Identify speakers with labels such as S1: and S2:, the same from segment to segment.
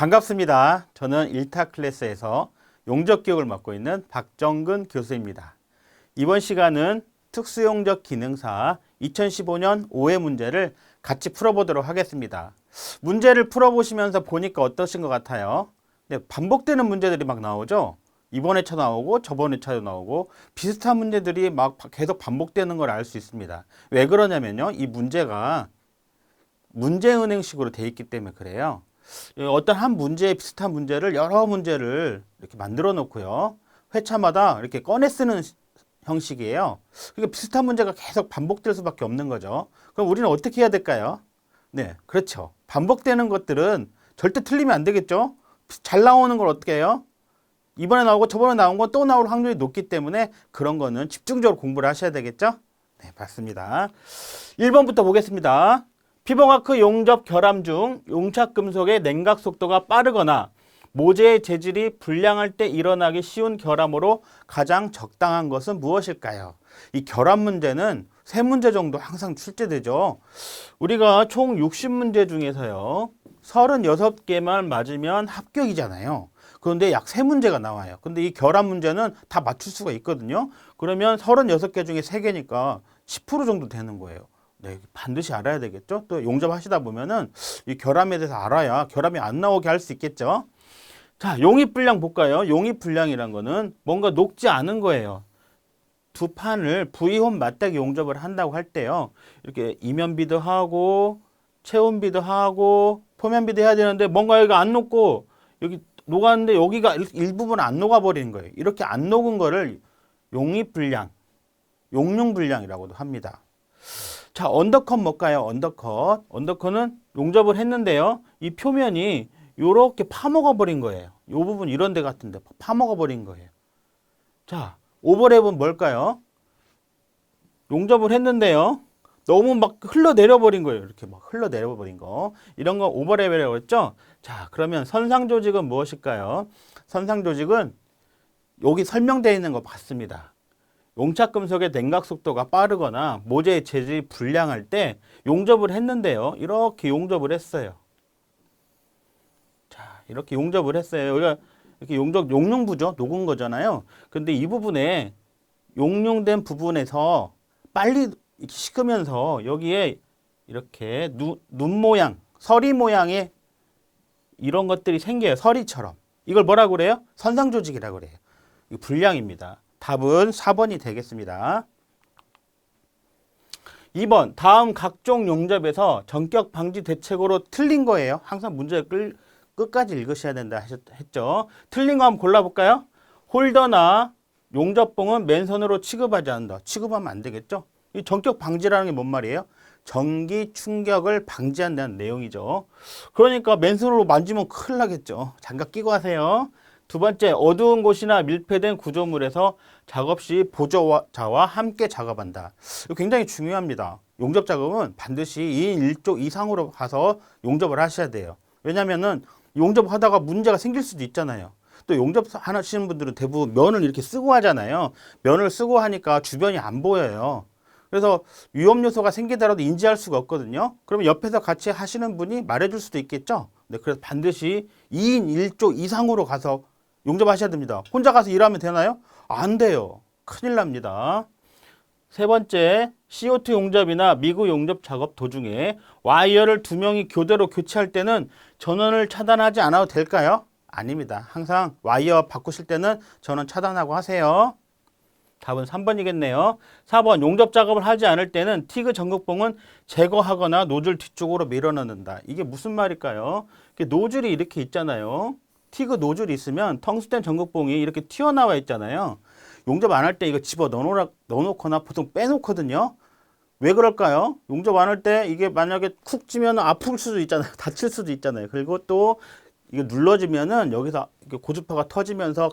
S1: 반갑습니다. 저는 1타 클래스에서 용접교육을 맡고 있는 박정근 교수입니다. 이번 시간은 특수용접 기능사 2015년 5회 문제를 같이 풀어보도록 하겠습니다. 문제를 풀어보시면서 보니까 어떠신 것 같아요? 네, 반복되는 문제들이 막 나오죠? 이번 회차 나오고 저번 회차도 나오고 비슷한 문제들이 막 계속 반복되는 걸 알 수 있습니다. 왜 그러냐면요. 이 문제가 문제은행식으로 돼 있기 때문에 그래요. 어떤 한 문제에 비슷한 문제를 여러 문제를 이렇게 만들어 놓고요. 회차마다 이렇게 꺼내 쓰는 형식이에요. 그러니까 비슷한 문제가 계속 반복될 수밖에 없는 거죠. 그럼 우리는 어떻게 해야 될까요? 네, 그렇죠. 반복되는 것들은 절대 틀리면 안 되겠죠. 잘 나오는 걸 어떻게 해요? 이번에 나오고 저번에 나온 건 또 나올 확률이 높기 때문에 그런 거는 집중적으로 공부를 하셔야 되겠죠? 네, 맞습니다. 1번부터 보겠습니다. 피버과크 용접 결함 중 용착금속의 냉각 속도가 빠르거나 모재의 재질이 불량할 때 일어나기 쉬운 결함으로 가장 적당한 것은 무엇일까요? 이 결함 문제는 3문제 정도 항상 출제되죠. 우리가 총 60문제 중에서요. 36개만 맞으면 합격이잖아요. 그런데 약 3문제가 나와요. 근데 이 결함 문제는 다 맞출 수가 있거든요. 그러면 36개 중에 3개니까 10% 정도 되는 거예요. 네, 반드시 알아야 되겠죠. 또 용접하시다 보면은 이 결함에 대해서 알아야 결함이 안 나오게 할 수 있겠죠. 자, 용입불량 볼까요? 용입불량이란 거는 뭔가 녹지 않은 거예요. 두 판을 V홈 맞대기 용접을 한다고 할 때요. 이렇게 이면비도 하고 체온비도 하고 표면비도 해야 되는데 뭔가 여기가 안 녹고 여기 녹았는데 여기가 일부분 안 녹아버리는 거예요. 이렇게 안 녹은 거를 용입불량, 용융불량이라고도 합니다. 자, 언더컷 뭘까요? 언더컷. 언더컷은 용접을 했는데요. 이 표면이 요렇게 파먹어 버린 거예요. 요 부분 이런 데 같은데 파먹어 버린 거예요. 자, 오버랩은 뭘까요? 용접을 했는데요. 너무 막 흘러내려 버린 거예요. 이렇게 막 흘러내려 버린 거. 이런 거 오버랩이라고 했죠? 자, 그러면 선상 조직은 무엇일까요? 선상 조직은 여기 설명되어 있는 거 봤습니다. 용착금속의 냉각 속도가 빠르거나 모재의 재질이 불량할 때 용접을 했는데요. 이렇게 용접을 했어요. 자, 이렇게 용접을 했어요. 우리가 이렇게 용융부죠. 녹은 거잖아요. 근데 이 부분에 용융된 부분에서 빨리 식으면서 여기에 이렇게 눈 모양, 서리 모양의 이런 것들이 생겨요. 서리처럼. 이걸 뭐라고 그래요? 선상 조직이라고 그래요. 이거 불량입니다. 답은 4번이 되겠습니다. 2번, 다음 각종 용접에서 전격 방지 대책으로 틀린 거예요. 항상 문제를 끝까지 읽으셔야 된다 했죠. 틀린 거 한번 골라볼까요? 홀더나 용접봉은 맨손으로 취급하지 않는다. 취급하면 안 되겠죠? 이 전격 방지라는 게 뭔 말이에요? 전기 충격을 방지한다는 내용이죠. 그러니까 맨손으로 만지면 큰일 나겠죠. 장갑 끼고 하세요. 두 번째, 어두운 곳이나 밀폐된 구조물에서 작업 시 보조자와 함께 작업한다. 이거 굉장히 중요합니다. 용접 작업은 반드시 2인 1조 이상으로 가서 용접을 하셔야 돼요. 왜냐면은 용접하다가 문제가 생길 수도 있잖아요. 또 용접 하시는 분들은 대부분 면을 이렇게 쓰고 하잖아요. 면을 쓰고 하니까 주변이 안 보여요. 그래서 위험 요소가 생기더라도 인지할 수가 없거든요. 그러면 옆에서 같이 하시는 분이 말해줄 수도 있겠죠. 네, 그래서 반드시 2인 1조 이상으로 가서 용접하셔야 됩니다. 혼자 가서 일하면 되나요? 안 돼요. 큰일 납니다. 세 번째, CO2 용접이나 미구 용접 작업 도중에 와이어를 2명이 교대로 교체할 때는 전원을 차단하지 않아도 될까요? 아닙니다. 항상 와이어 바꾸실 때는 전원 차단하고 하세요. 답은 3번이겠네요. 4번, 용접 작업을 하지 않을 때는 티그 전극봉은 제거하거나 노즐 뒤쪽으로 밀어넣는다. 이게 무슨 말일까요? 노즐이 이렇게 있잖아요. 티그 노즐이 있으면 텅스텐 전극봉이 이렇게 튀어나와 있잖아요. 용접 안 할 때 이거 집어 넣어놓거나 보통 빼놓거든요. 왜 그럴까요? 용접 안 할 때 이게 만약에 쿡 찌면 아플 수도 있잖아요. 다칠 수도 있잖아요. 그리고 또 이게 눌러지면은 여기서 고주파가 터지면서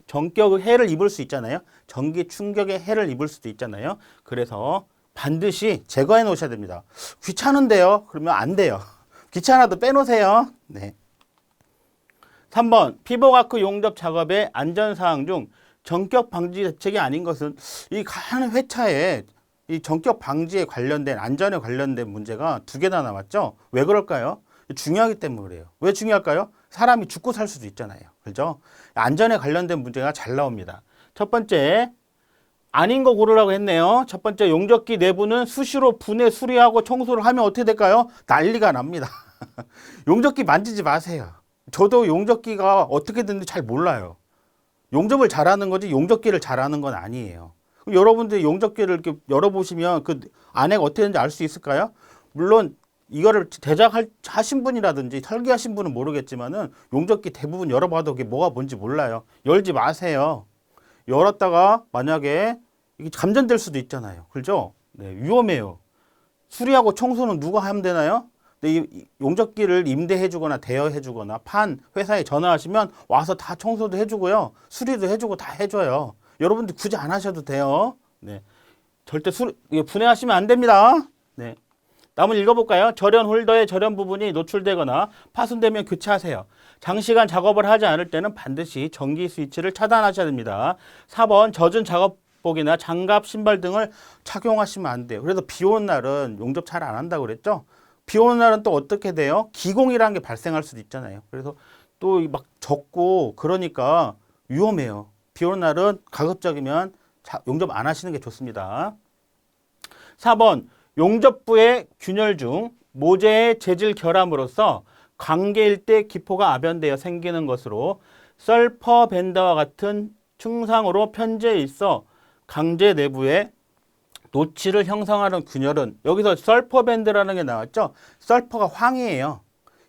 S1: 전격의 해를 입을 수 있잖아요. 전기 충격의 해를 입을 수도 있잖아요. 그래서 반드시 제거해 놓으셔야 됩니다. 귀찮은데요? 그러면 안 돼요. 귀찮아도 빼놓으세요. 네. 3번, 피버과크 용접 작업의 안전사항 중 전격 방지 대책이 아닌 것은 이 한 회차에 이 전격 방지에 관련된 안전에 관련된 문제가 2개나 나왔죠. 왜 그럴까요? 중요하기 때문에 그래요. 왜 중요할까요? 사람이 죽고 살 수도 있잖아요. 그죠? 안전에 관련된 문제가 잘 나옵니다. 첫 번째, 아닌 거 고르라고 했네요. 첫 번째, 용접기 내부는 수시로 분해, 수리하고 청소를 하면 어떻게 될까요? 난리가 납니다. 용접기 만지지 마세요. 저도 용접기가 어떻게 되는지 잘 몰라요. 용접을 잘하는 거지 용접기를 잘하는 건 아니에요. 그럼 여러분들이 용접기를 이렇게 열어보시면 그 안에가 어떻게 되는지 알 수 있을까요? 물론 이거를 제작하신 분이라든지 설계하신 분은 모르겠지만은 용접기 대부분 열어봐도 그게 뭐가 뭔지 몰라요. 열지 마세요. 열었다가 만약에 이게 감전될 수도 있잖아요. 그죠? 네, 위험해요. 수리하고 청소는 누가 하면 되나요? 근데 이 용접기를 임대해주거나 대여해주거나 판 회사에 전화하시면 와서 다 청소도 해주고요. 수리도 해주고 다 해줘요. 여러분들 굳이 안 하셔도 돼요. 네. 절대 분해하시면 안 됩니다. 네. 다음을 읽어볼까요? 절연 홀더의 절연 부분이 노출되거나 파손되면 교체하세요. 장시간 작업을 하지 않을 때는 반드시 전기 스위치를 차단하셔야 됩니다. 4번 젖은 작업복이나 장갑, 신발 등을 착용하시면 안 돼요. 그래서 비 오는 날은 용접 잘 안 한다고 그랬죠? 비 오는 날은 또 어떻게 돼요? 기공이라는 게 발생할 수도 있잖아요. 그래서 또 막 젖고 그러니까 위험해요. 비 오는 날은 가급적이면 용접 안 하시는 게 좋습니다. 4번 용접부의 균열 중 모재의 재질 결함으로써 관계일 때 기포가 아변되어 생기는 것으로 설퍼 밴드와 같은 충상으로 편재해 있어 강제 내부에 노치를 형성하는 균열은 여기서 설퍼 밴드라는 게 나왔죠. 설퍼가 황이에요.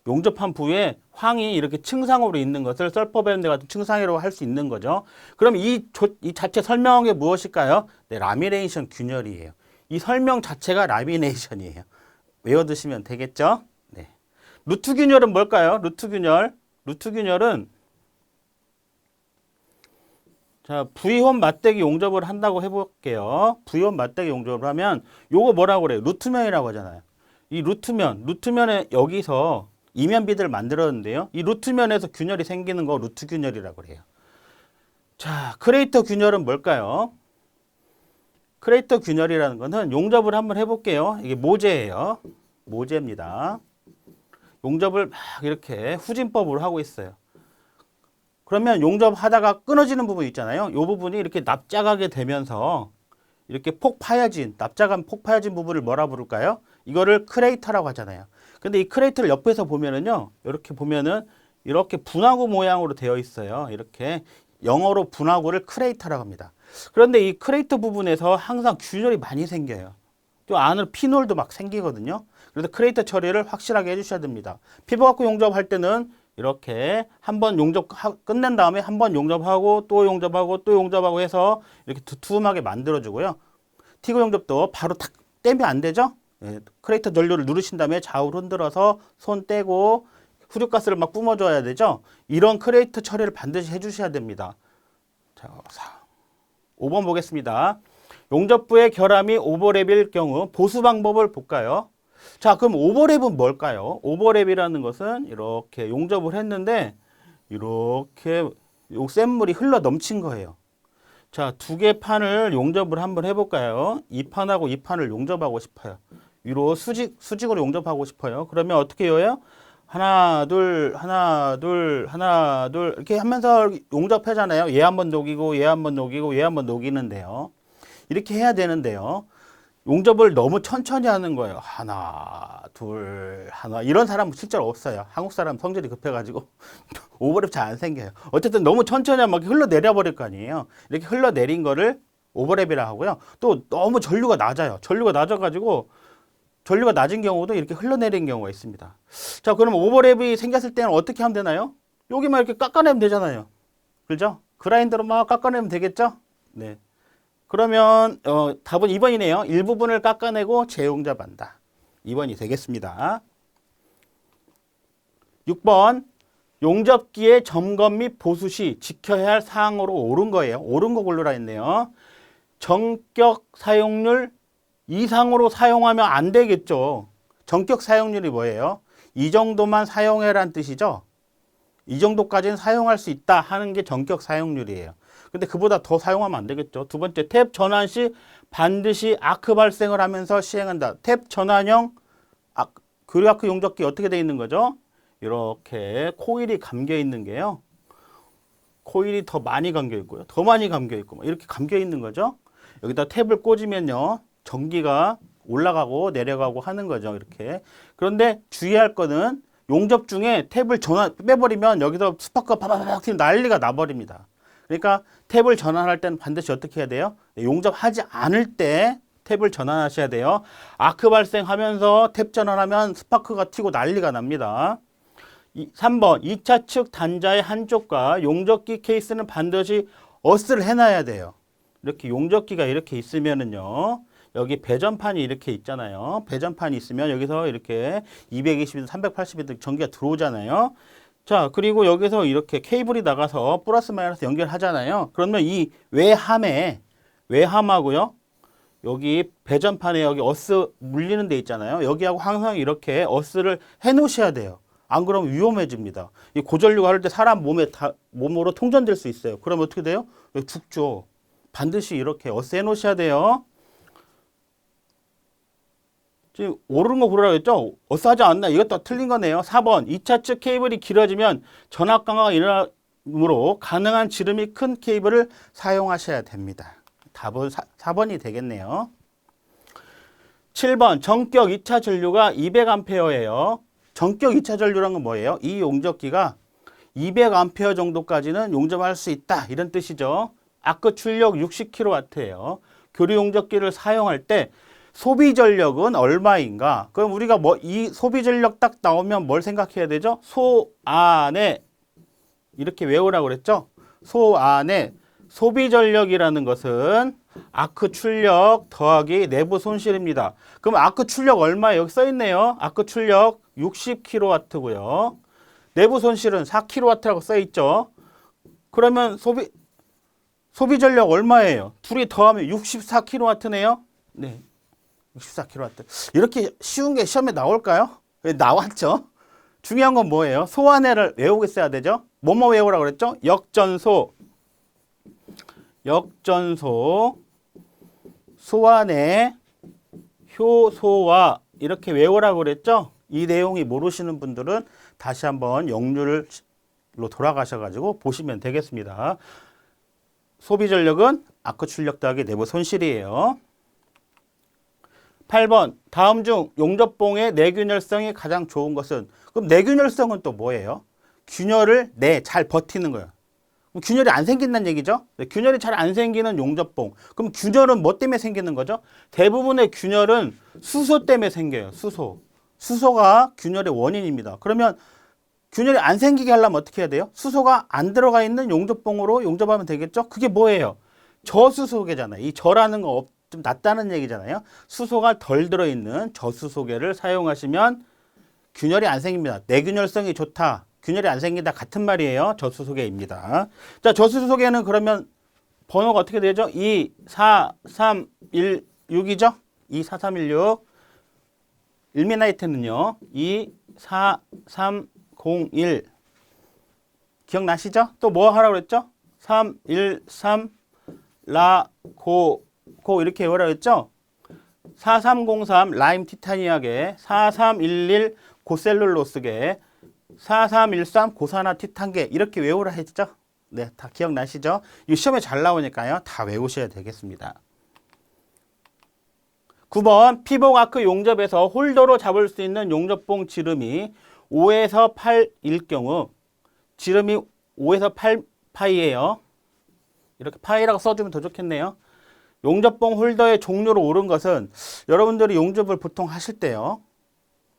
S1: 용접한 부위에 황이 이렇게 층상으로 있는 것을 설퍼 밴드 같은 층상이라고 할 수 있는 거죠. 그럼 이 자체 설명한 게 무엇일까요? 네, 라미네이션 균열이에요. 이 설명 자체가 라미네이션이에요. 외워두시면 되겠죠? 네. 루트 균열은 뭘까요? 루트 균열. 루트 균열은 자, V홈 맞대기 용접을 한다고 해볼게요. V홈 맞대기 용접을 하면 요거 뭐라고 그래요? 루트면이라고 하잖아요. 이 루트면에 여기서 이면비드를 만들었는데요. 이 루트면에서 균열이 생기는 거 루트 균열이라고 그래요. 자, 크레이터 균열은 뭘까요? 크레이터 균열이라는 것은 용접을 한번 해볼게요. 이게 모재예요. 모재입니다. 용접을 막 이렇게 후진법으로 하고 있어요. 그러면 용접하다가 끊어지는 부분 있잖아요. 이 부분이 이렇게 납작하게 되면서 이렇게 납작한 폭 파여진 부분을 뭐라 부를까요? 이거를 크레이터라고 하잖아요. 근데 이 크레이터를 옆에서 보면은요. 이렇게 보면은 이렇게 분화구 모양으로 되어 있어요. 이렇게 영어로 분화구를 크레이터라고 합니다. 그런데 이 크레이터 부분에서 항상 균열이 많이 생겨요. 또 안으로 피놀도 막 생기거든요. 그래서 크레이터 처리를 확실하게 해주셔야 됩니다. 피부 갖고 용접할 때는 이렇게 한번 용접 끝낸 다음에 한번 용접하고 또 용접하고 또 용접하고 해서 이렇게 두툼하게 만들어주고요. 티그 용접도 바로 탁 떼면 안 되죠. 예, 크레이터 전류를 누르신 다음에 좌우로 흔들어서 손 떼고 후듈가스를 막 뿜어줘야 되죠. 이런 크레이터 처리를 반드시 해주셔야 됩니다. 자, 5번 보겠습니다. 용접부의 결함이 오버랩일 경우 보수 방법을 볼까요? 자, 그럼 오버랩은 뭘까요? 오버랩이라는 것은 이렇게 용접을 했는데 이렇게 쇳물이 흘러 넘친 거예요. 자, 두 개 판을 용접을 한번 해볼까요? 이 판하고 이 판을 용접하고 싶어요. 위로 수직으로 용접하고 싶어요. 그러면 어떻게 해요? 하나, 둘, 하나, 둘, 하나, 둘 이렇게 하면서 용접하잖아요. 얘 한번 녹이고 얘 한번 녹이고 얘 한번 녹이는데요. 이렇게 해야 되는데요. 용접을 너무 천천히 하는 거예요. 하나, 둘, 하나. 이런 사람은 실제로 없어요. 한국 사람 성질이 급해가지고 오버랩 잘 안 생겨요. 어쨌든 너무 천천히 하면 흘러내려 버릴 거 아니에요. 이렇게 흘러내린 거를 오버랩이라 하고요. 또 너무 전류가 낮아요. 전류가 낮아가지고 전류가 낮은 경우도 이렇게 흘러내린 경우가 있습니다. 자, 그럼 오버랩이 생겼을 때는 어떻게 하면 되나요? 여기만 이렇게 깎아내면 되잖아요. 그죠? 그라인더로 막 깎아내면 되겠죠? 네. 그러면 답은 2번이네요. 일부분을 깎아내고 재용접한다. 2번이 되겠습니다. 6번 용접기의 점검 및 보수 시 지켜야 할 사항으로 옳은 거예요. 옳은 거 고르라 했네요. 전격 사용률 이상으로 사용하면 안 되겠죠. 전격 사용률이 뭐예요? 이 정도만 사용해라는 뜻이죠. 이 정도까지는 사용할 수 있다 하는 게 전격 사용률이에요. 근데 그보다 더 사용하면 안 되겠죠. 두 번째, 탭 전환 시 반드시 아크 발생을 하면서 시행한다. 탭 전환형 교류아크 용접기 어떻게 돼 있는 거죠? 이렇게 코일이 감겨 있는 게요. 코일이 더 많이 감겨 있고요. 더 많이 감겨 있고 이렇게 감겨 있는 거죠. 여기다 탭을 꽂으면요. 전기가 올라가고 내려가고 하는 거죠. 이렇게. 그런데 주의할 거는 용접 중에 탭을 빼버리면 여기서 스파크가 바바박 튀는 난리가 나버립니다. 그러니까 탭을 전환할 때는 반드시 어떻게 해야 돼요? 용접하지 않을 때 탭을 전환하셔야 돼요. 아크 발생하면서 탭 전환하면 스파크가 튀고 난리가 납니다. 3번 2차 측 단자의 한쪽과 용접기 케이스는 반드시 어스를 해놔야 돼요. 이렇게 용접기가 이렇게 있으면은요. 여기 배전판이 이렇게 있잖아요. 배전판이 있으면 여기서 이렇게 220이든 380이든 전기가 들어오잖아요. 자, 그리고 여기서 이렇게 케이블이 나가서 플러스 마이너스 연결하잖아요. 그러면 이 외함하고요. 여기 배전판에 여기 어스 물리는 데 있잖아요. 여기하고 항상 이렇게 어스를 해 놓으셔야 돼요. 안 그러면 위험해집니다. 이 고전류가 할 때 사람 몸으로 통전될 수 있어요. 그러면 어떻게 돼요? 죽죠. 반드시 이렇게 어스 해 놓으셔야 돼요. 지금 옳은 거 고르라고 했죠? 어스하지 않나? 이것도 틀린 거네요. 4번 2차 측 케이블이 길어지면 전압 강화가 일어나므로 가능한 지름이 큰 케이블을 사용하셔야 됩니다. 답은 4번이 되겠네요. 7번 전격 2차 전류가 200A예요. 전격 2차 전류란 건 뭐예요? 이 용접기가 200A 정도까지는 용접할 수 있다. 이런 뜻이죠. 아크 출력 60kW예요. 교류 용접기를 사용할 때 소비 전력은 얼마인가? 그럼 우리가 이 소비 전력 딱 나오면 뭘 생각해야 되죠? 소 안에 이렇게 외우라고 그랬죠? 소 안에 소비 전력이라는 것은 아크 출력 더하기 내부 손실입니다. 그럼 아크 출력 얼마예요? 여기 써 있네요. 아크 출력 60kW고요. 내부 손실은 4kW라고 써 있죠. 그러면 소비 전력 얼마예요? 둘이 더하면 64kW네요. 네. 64kW. 이렇게 쉬운 게 시험에 나올까요? 나왔죠. 중요한 건 뭐예요? 소안에를 외우고 있어야 되죠. 뭐뭐 외우라고 그랬죠? 역전소, 소안에, 효소와 이렇게 외우라고 그랬죠. 이 내용이 모르시는 분들은 다시 한번 역류로 돌아가셔가지고 보시면 되겠습니다. 소비 전력은 아크 출력 더하기 내부 손실이에요. 8번 다음 중 용접봉의 내균열성이 가장 좋은 것은? 그럼 내균열성은 또 뭐예요? 균열을 잘 버티는 거예요. 그럼 균열이 안 생긴다는 얘기죠. 균열이 잘 안 생기는 용접봉. 그럼 균열은 뭐 때문에 생기는 거죠? 대부분의 균열은 수소 때문에 생겨요. 수소가 균열의 원인입니다. 그러면 균열이 안 생기게 하려면 어떻게 해야 돼요? 수소가 안 들어가 있는 용접봉으로 용접하면 되겠죠? 그게 뭐예요? 저수소계잖아요. 이 저라는 거 좀 낮다는 얘기잖아요. 수소가 덜 들어있는 저수소계를 사용하시면 균열이 안 생깁니다. 내균열성이 좋다. 균열이 안 생긴다. 같은 말이에요. 저수소계입니다. 자, 저수소계는 그러면 번호가 어떻게 되죠? 24316이죠? 24316. 일미나이트는요. 24301. 기억나시죠? 또 뭐 하라고 그랬죠? 313 라고 이렇게 외우라고 했죠? 4303 라임 티타니아계, 4311 고셀룰로스계, 4313 고산화 티탄계 이렇게 외우라 했죠? 네, 다 기억나시죠? 이 시험에 잘 나오니까요. 다 외우셔야 되겠습니다. 9번 피복아크 용접에서 홀더로 잡을 수 있는 용접봉 지름이 5에서 8일 경우 지름이 5에서 8파이예요. 이렇게 파이라고 써주면 더 좋겠네요. 용접봉 홀더의 종류로 옳은 것은 여러분들이 용접을 보통 하실 때요.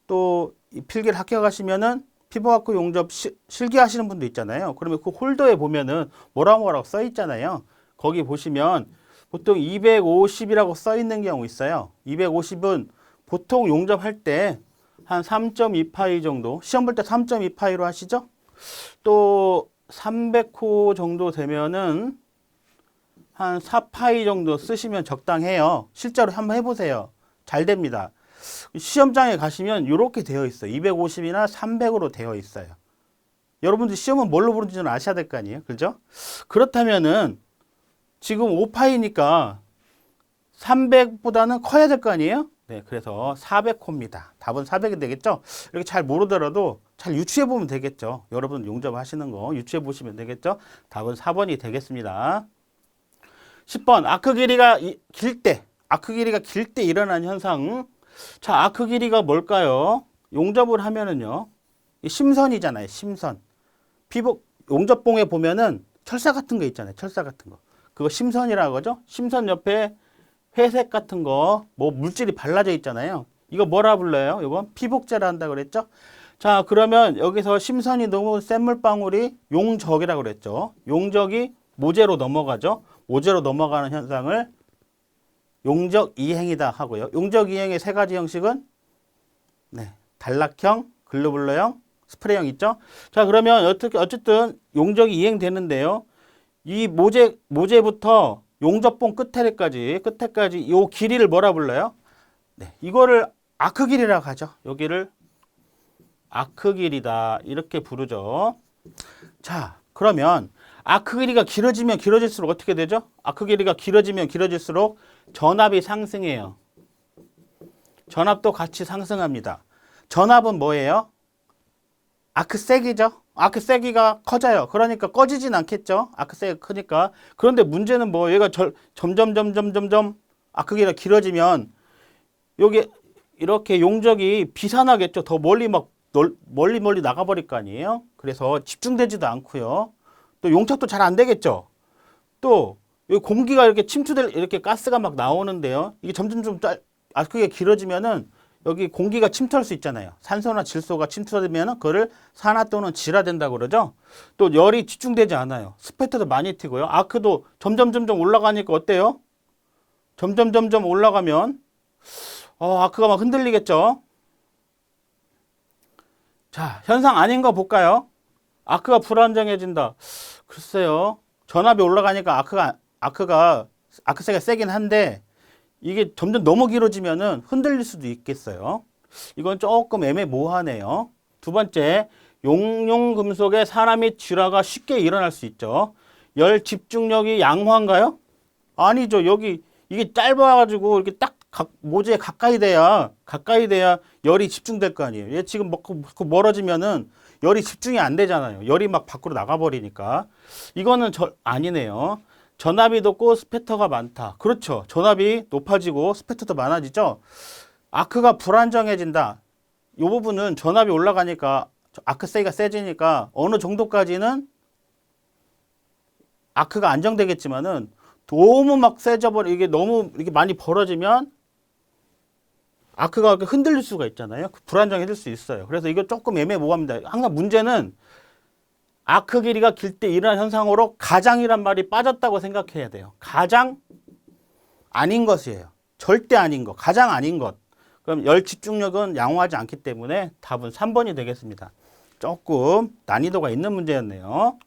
S1: 또 필기를 합격하시면은 피복아크 용접 실기하시는 분도 있잖아요. 그러면 그 홀더에 보면은 뭐라고 써 있잖아요. 거기 보시면 보통 250이라고 써 있는 경우 있어요. 250은 보통 용접할 때 한 3.2파이 정도, 시험 볼 때 3.2파이로 하시죠? 또 300호 정도 되면은 한 4파이 정도 쓰시면 적당해요. 실제로 한번 해보세요. 잘 됩니다. 시험장에 가시면 이렇게 되어 있어요. 250이나 300으로 되어 있어요. 여러분들 시험은 뭘로 보는지는 아셔야 될 거 아니에요. 그죠? 그렇다면은 지금 5파이니까 300보다는 커야 될 거 아니에요? 네, 그래서 400호입니다. 답은 400이 되겠죠? 이렇게 잘 모르더라도 잘 유추해 보면 되겠죠. 여러분 용접하시는 거 유추해 보시면 되겠죠? 답은 4번이 되겠습니다. 10번 아크 길이가 길 때 일어나는 현상. 자, 아크 길이가 뭘까요? 용접을 하면은요. 이 심선이잖아요. 심선. 피복 용접봉에 보면은 철사 같은 거 있잖아요. 철사 같은 거. 그거 심선이라고 하죠. 심선 옆에 회색 같은 거, 뭐 물질이 발라져 있잖아요. 이거 뭐라 불러요? 이건 피복제라 한다 그랬죠? 자, 그러면 여기서 심선이 너무 센 물방울이 용적이라고 그랬죠. 용적이 모재로 넘어가죠. 모재로 넘어가는 현상을 용적 이행이다 하고요. 용적 이행의 세 가지 형식은 네, 단락형, 글로블러형, 스프레이형 있죠? 자, 그러면 어쨌든 용적이 이행되는데요. 이 모재부터 용접봉 끝에까지 이 길이를 뭐라 불러요? 네, 이거를 아크 길이라고 하죠. 여기를 아크 길이다 이렇게 부르죠. 자, 그러면 아크 길이가 길어지면 길어질수록 어떻게 되죠? 아크 길이가 길어지면 길어질수록 전압이 상승해요. 전압도 같이 상승합니다. 전압은 뭐예요? 아크 세기죠. 아크 세기가 커져요. 그러니까 꺼지진 않겠죠. 아크 세기가 크니까. 그런데 문제는 뭐 얘가 점점 아크 길이가 길어지면 여기 이렇게 용적이 비산하겠죠. 더 멀리 멀리 나가버릴 거 아니에요. 그래서 집중되지도 않고요. 또 용접도 잘 안 되겠죠. 또 여기 공기가 이렇게 이렇게 가스가 막 나오는데요. 이게 점점 아크가 길어지면은 여기 공기가 침투할 수 있잖아요. 산소나 질소가 침투되면 그거를 산화 또는 질화된다고 그러죠. 또 열이 집중되지 않아요. 스페터도 많이 튀고요. 아크도 점점 올라가니까 어때요? 점점 올라가면 아크가 막 흔들리겠죠. 자, 현상 아닌 거 볼까요? 아크가 불안정해진다. 글쎄요. 전압이 올라가니까 아크세가 세긴 한데 이게 점점 너무 길어지면은 흔들릴 수도 있겠어요. 이건 조금 애매모호하네요. 두 번째, 용융금속의 산화 및 질화가 쉽게 일어날 수 있죠. 열 집중력이 양호한가요? 아니죠. 여기 이게 짧아가지고 이렇게 딱 모재에 가까이 돼야 열이 집중될 거 아니에요. 얘 지금 멀어지면은 열이 집중이 안 되잖아요. 열이 막 밖으로 나가버리니까. 이거는 아니네요. 전압이 높고 스패터가 많다. 그렇죠. 전압이 높아지고 스패터도 많아지죠. 아크가 불안정해진다. 이 부분은 전압이 올라가니까 아크 세기가 세지니까 어느 정도까지는 아크가 안정되겠지만은 너무 막 이게 너무 이렇게 많이 벌어지면 아크가 흔들릴 수가 있잖아요. 불안정해질 수 있어요. 그래서 이거 조금 애매모호합니다. 항상 문제는 아크 길이가 길 때 일어나는 현상으로 가장이란 말이 빠졌다고 생각해야 돼요. 가장 아닌 것이에요. 절대 아닌 것. 가장 아닌 것. 그럼 열 집중력은 양호하지 않기 때문에 답은 3번이 되겠습니다. 조금 난이도가 있는 문제였네요.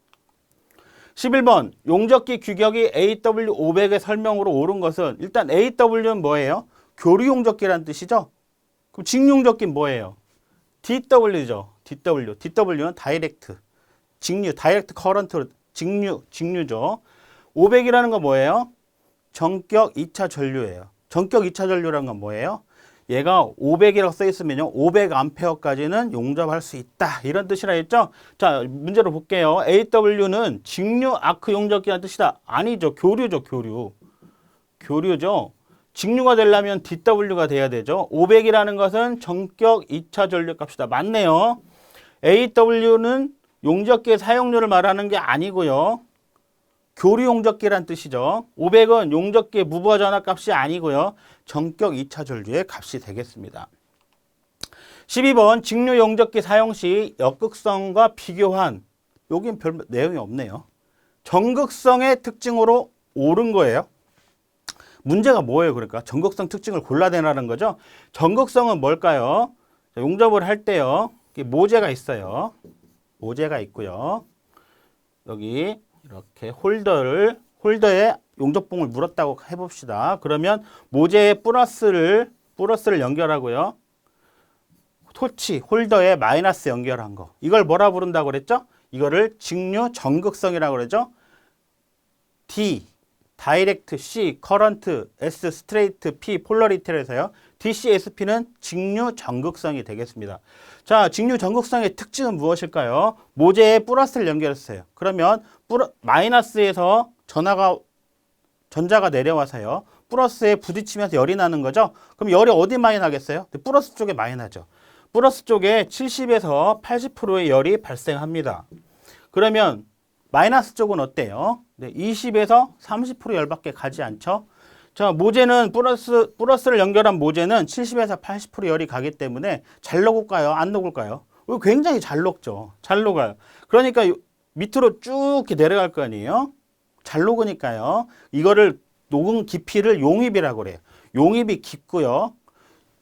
S1: 11번 용접기 규격이 AW500의 설명으로 옳은 것은 일단 AW는 뭐예요? 교류 용접기라는 뜻이죠. 그럼 직용접기는 뭐예요? DW죠. DW는 다이렉트. 다이렉트 커런트, 직류죠. 500이라는 건 뭐예요? 전격 2차 전류예요. 전격 2차 전류라는 건 뭐예요? 얘가 500이라고 써 있으면요. 500A까지는 용접할 수 있다. 이런 뜻이라 했죠? 자, 문제로 볼게요. AW는 직류 아크 용접기라는 뜻이다. 아니죠. 교류죠. 교류죠. 직류가 되려면 DW가 돼야 되죠. 500이라는 것은 전격 2차 전류 값이다. 맞네요. AW는 용접기의 사용료를 말하는 게 아니고요. 교류 용접기란 뜻이죠. 500은 용접기의 무부하 전압 값이 아니고요. 전격 2차 전류의 값이 되겠습니다. 12번 직류 용접기 사용 시 역극성과 비교한 여긴 별 내용이 없네요. 전극성의 특징으로 옳은 거예요. 문제가 뭐예요? 그러니까 전극성 특징을 골라내라는 거죠. 전극성은 뭘까요? 용접을 할 때요. 모재가 있어요. 모재가 있고요. 여기 이렇게 홀더에 용접봉을 물었다고 해봅시다. 그러면 모재에 플러스를 연결하고요. 홀더에 마이너스 연결한 거. 이걸 뭐라 부른다고 그랬죠? 이거를 직류 전극성이라고 그러죠. 다이렉트, C, 커런트, S, 스트레이트, P, 폴러리티를 해서요. DC, SP는 직류 전극성이 되겠습니다. 자, 직류 전극성의 특징은 무엇일까요? 모재에 플러스를 연결했어요. 그러면 마이너스에서 전자가 내려와서요. 플러스에 부딪히면서 열이 나는 거죠. 그럼 열이 어디 많이 나겠어요? 플러스 쪽에 많이 나죠. 플러스 쪽에 70에서 80%의 열이 발생합니다. 그러면 마이너스 쪽은 어때요? 네, 20에서 30% 열밖에 가지 않죠. 자, 모재는 플러스를 연결한 모재는 70에서 80% 열이 가기 때문에 잘 녹을까요? 안 녹을까요? 굉장히 잘 녹죠. 잘 녹아요. 그러니까 밑으로 쭉 이렇게 내려갈 거 아니에요? 잘 녹으니까요. 이거를 녹은 깊이를 용입이라고 그래요. 용입이 깊고요.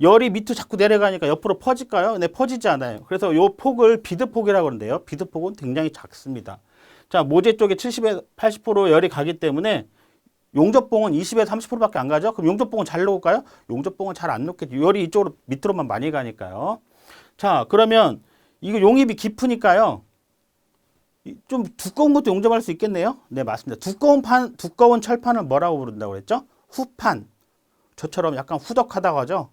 S1: 열이 밑으로 자꾸 내려가니까 옆으로 퍼질까요? 네, 퍼지지 않아요. 그래서 이 폭을 비드폭이라고 그러는데요. 비드폭은 굉장히 작습니다. 자, 모재 쪽에 70에서 80% 열이 가기 때문에 용접봉은 20에서 30%밖에 안 가죠? 그럼 용접봉은 잘 녹을까요? 용접봉은 잘 안 녹겠죠. 열이 이쪽으로 밑으로만 많이 가니까요. 자, 그러면 이거 용입이 깊으니까요. 좀 두꺼운 것도 용접할 수 있겠네요. 네, 맞습니다. 두꺼운 철판을 뭐라고 부른다고 그랬죠? 후판. 저처럼 약간 후덕하다고 하죠.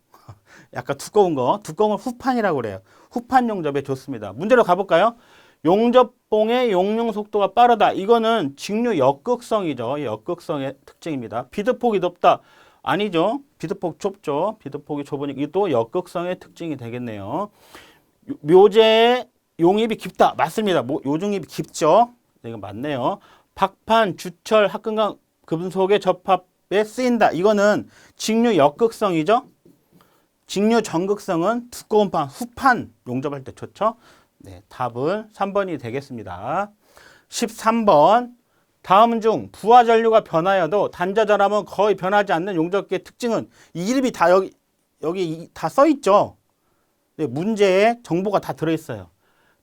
S1: 약간 두꺼운 걸 후판이라고 그래요. 후판 용접에 좋습니다. 문제로 가볼까요? 용접봉의 용융 속도가 빠르다. 이거는 직류 역극성이죠. 역극성의 특징입니다. 비드폭이 높다. 아니죠. 비드폭 좁죠. 비드폭이 좁으니까 이것도 역극성의 특징이 되겠네요. 묘제의 용입이 깊다. 맞습니다. 요중입이 깊죠. 네, 이거 맞네요. 박판, 주철, 합금강, 금속의 접합에 쓰인다. 이거는 직류 역극성이죠. 직류 전극성은 두꺼운 판, 후판 용접할 때 좋죠. 네, 답은 3번이 되겠습니다. 13번. 다음 중 부하 전류가 변하여도 단자 전압은 거의 변하지 않는 용접기의 특징은 이 이름이 다 여기 다 써 있죠. 네, 문제에 정보가 다 들어 있어요.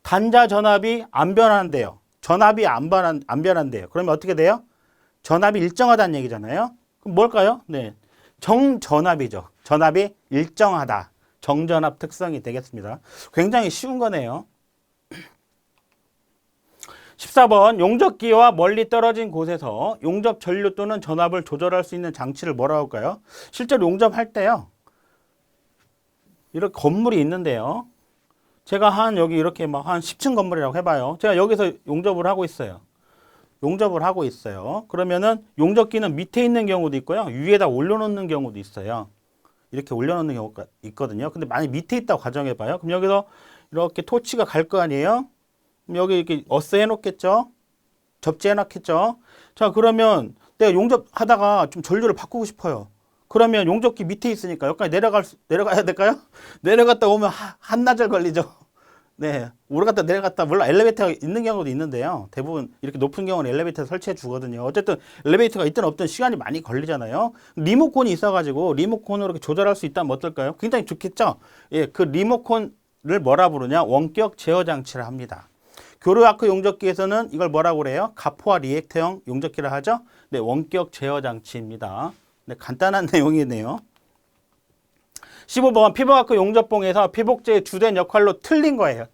S1: 단자 전압이 안 변한대요. 전압이 안 변한대요. 그러면 어떻게 돼요? 전압이 일정하다는 얘기잖아요. 그럼 뭘까요? 네, 정전압이죠. 전압이 일정하다. 정전압 특성이 되겠습니다. 굉장히 쉬운 거네요. 14번. 용접기와 멀리 떨어진 곳에서 용접 전류 또는 전압을 조절할 수 있는 장치를 뭐라고 할까요? 실제로 용접할 때요. 이렇게 건물이 있는데요. 제가 여기 이렇게 막 한 10층 건물이라고 해봐요. 제가 여기서 용접을 하고 있어요. 그러면은 용접기는 밑에 있는 경우도 있고요. 위에다 올려놓는 경우도 있어요. 이렇게 올려놓는 경우가 있거든요. 근데 만약 밑에 있다고 가정해봐요. 그럼 여기서 이렇게 토치가 갈 거 아니에요? 그럼 여기 이렇게 어스해놓겠죠? 접지해놨겠죠? 자, 그러면 내가 용접하다가 좀 전류를 바꾸고 싶어요. 그러면 용접기 밑에 있으니까 여기까지 내려가야 될까요? 내려갔다 오면 한나절 걸리죠. 네, 오르갔다 내려갔다 물론 엘리베이터가 있는 경우도 있는데요. 대부분 이렇게 높은 경우는 엘리베이터 설치해 주거든요. 어쨌든 엘리베이터가 있든 없든 시간이 많이 걸리잖아요. 리모컨이 있어가지고 리모컨으로 이렇게 조절할 수 있다면 어떨까요? 굉장히 좋겠죠. 예, 그 리모컨을 뭐라 부르냐? 원격 제어 장치를 합니다. 교류아크 용접기에서는 이걸 뭐라고 그래요? 가포와 리액터형 용접기를 하죠. 네, 원격 제어 장치입니다. 네, 간단한 내용이네요. 15번. 피복아크 용접봉에서 피복제의 주된 역할로 틀린 거예요.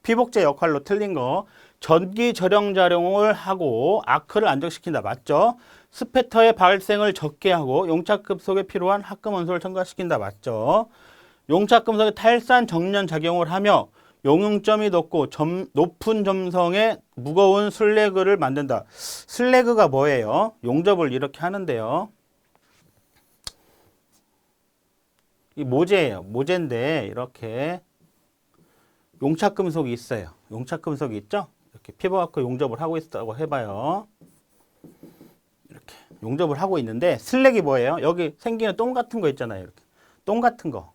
S1: 피복제 역할로 틀린 거. 전기 절영 작용을 하고 아크를 안정시킨다. 맞죠? 스패터의 발생을 적게 하고 용착금속에 필요한 합금 원소를 첨가시킨다. 맞죠? 용착금속의 탈산 정련 작용을 하며 용융점이 높은 점성의 무거운 슬래그를 만든다. 슬래그가 뭐예요? 용접을 이렇게 하는데요. 이 모재예요. 모재인데 이렇게 용착금속이 있어요. 용착금속이 있죠? 이렇게 피부아크 용접을 하고 있다고 해봐요. 이렇게 용접을 하고 있는데 슬랙이 뭐예요? 여기 생기는 똥 같은 거 있잖아요. 이렇게 똥 같은 거.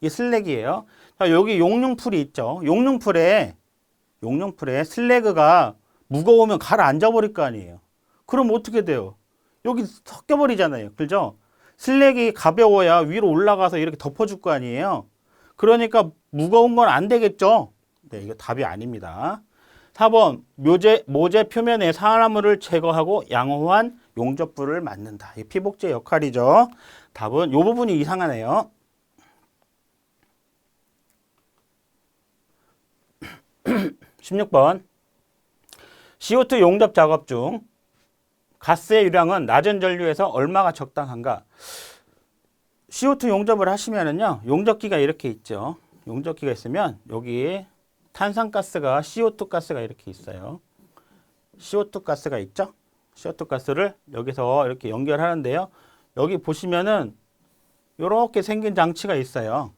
S1: 이 슬랙이에요. 자, 여기 용융풀이 있죠. 용융풀에 슬래그가 무거우면 가라앉아 버릴 거 아니에요. 그럼 어떻게 돼요? 여기 섞여 버리잖아요. 그죠? 슬랙이 가벼워야 위로 올라가서 이렇게 덮어줄 거 아니에요. 그러니까 무거운 건 안 되겠죠. 네, 이거 답이 아닙니다. 4번. 모재 표면의 산화물을 제거하고 양호한 용접부를 만든다. 이 피복제 역할이죠. 답은 이 부분이 이상하네요. 16번. CO2 용접 작업 중 가스의 유량은 낮은 전류에서 얼마가 적당한가? CO2 용접을 하시면은요, 용접기가 이렇게 있죠. 용접기가 있으면 여기 탄산가스가 CO2 가스가 이렇게 있어요. CO2 가스가 있죠. CO2 가스를 여기서 이렇게 연결하는데요. 여기 보시면은 이렇게 생긴 장치가 있어요.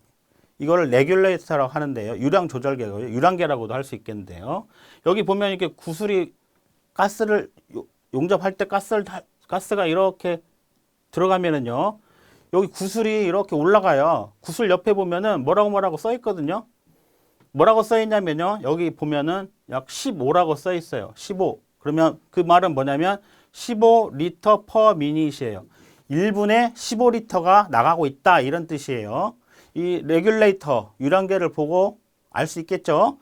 S1: 이거를 레귤레이터라고 하는데요. 유량 조절계고요. 유량계라고도 할 수 있겠는데요. 여기 보면 이렇게 구슬이 가스를 용접할 때 가스가 이렇게 들어가면은요. 여기 구슬이 이렇게 올라가요. 구슬 옆에 보면은 뭐라고 써 있거든요. 뭐라고 써 있냐면요. 여기 보면은 약 15라고 써 있어요. 15. 그러면 그 말은 뭐냐면 15리터 퍼 미닛이에요. 1분에 15리터가 나가고 있다 이런 뜻이에요. 이 레귤레이터 유량계를 보고 알 수 있겠죠.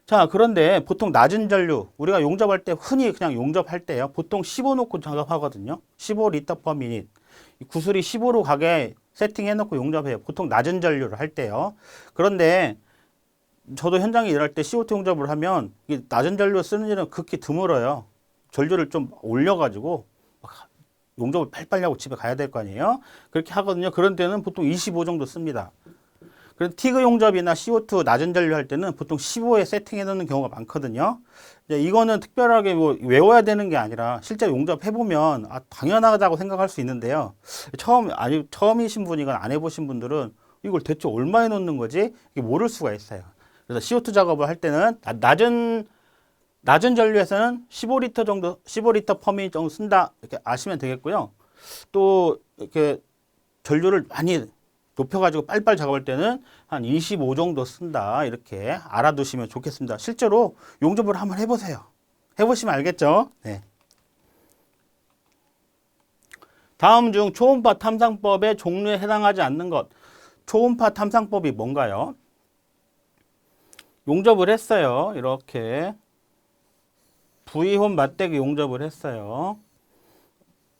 S1: 자, 그런데 보통 낮은 전류 우리가 용접할 때 흔히 그냥 용접할 때요. 보통 15 놓고 작업하거든요. 15리터 퍼 미닛. 구슬이 15로 가게 세팅해 놓고 용접해요. 보통 낮은 전류를 할 때요. 그런데 저도 현장에 일할 때 CO2 용접을 하면 이 낮은 전류 쓰는 일은 극히 드물어요. 전류를 좀 올려가지고 용접을 빨리빨리 하고 집에 가야 될 거 아니에요. 그렇게 하거든요. 그런 때는 보통 25 정도 씁니다. 그래서 티그 용접이나 CO2 낮은 전류 할 때는 보통 15에 세팅해 놓는 경우가 많거든요. 이거는 특별하게 뭐 외워야 되는 게 아니라 실제 용접해 보면 당연하다고 생각할 수 있는데요. 처음이신 분이 이건 안 해보신 분들은 이걸 대체 얼마에 놓는 거지? 이게 모를 수가 있어요. 그래서 CO2 작업을 할 때는 낮은 전류에서는 15리터 정도, 15리터 퍼 미닛 정도 쓴다 이렇게 아시면 되겠고요. 또 이렇게 전류를 많이 높여가지고 빨리빨리 작업할 때는 한 25 정도 쓴다 이렇게 알아두시면 좋겠습니다. 실제로 용접을 한번 해보세요. 해보시면 알겠죠? 네. 다음 중 초음파 탐상법의 종류에 해당하지 않는 것. 초음파 탐상법이 뭔가요? 용접을 했어요. 이렇게 V홈 맞대기 용접을 했어요.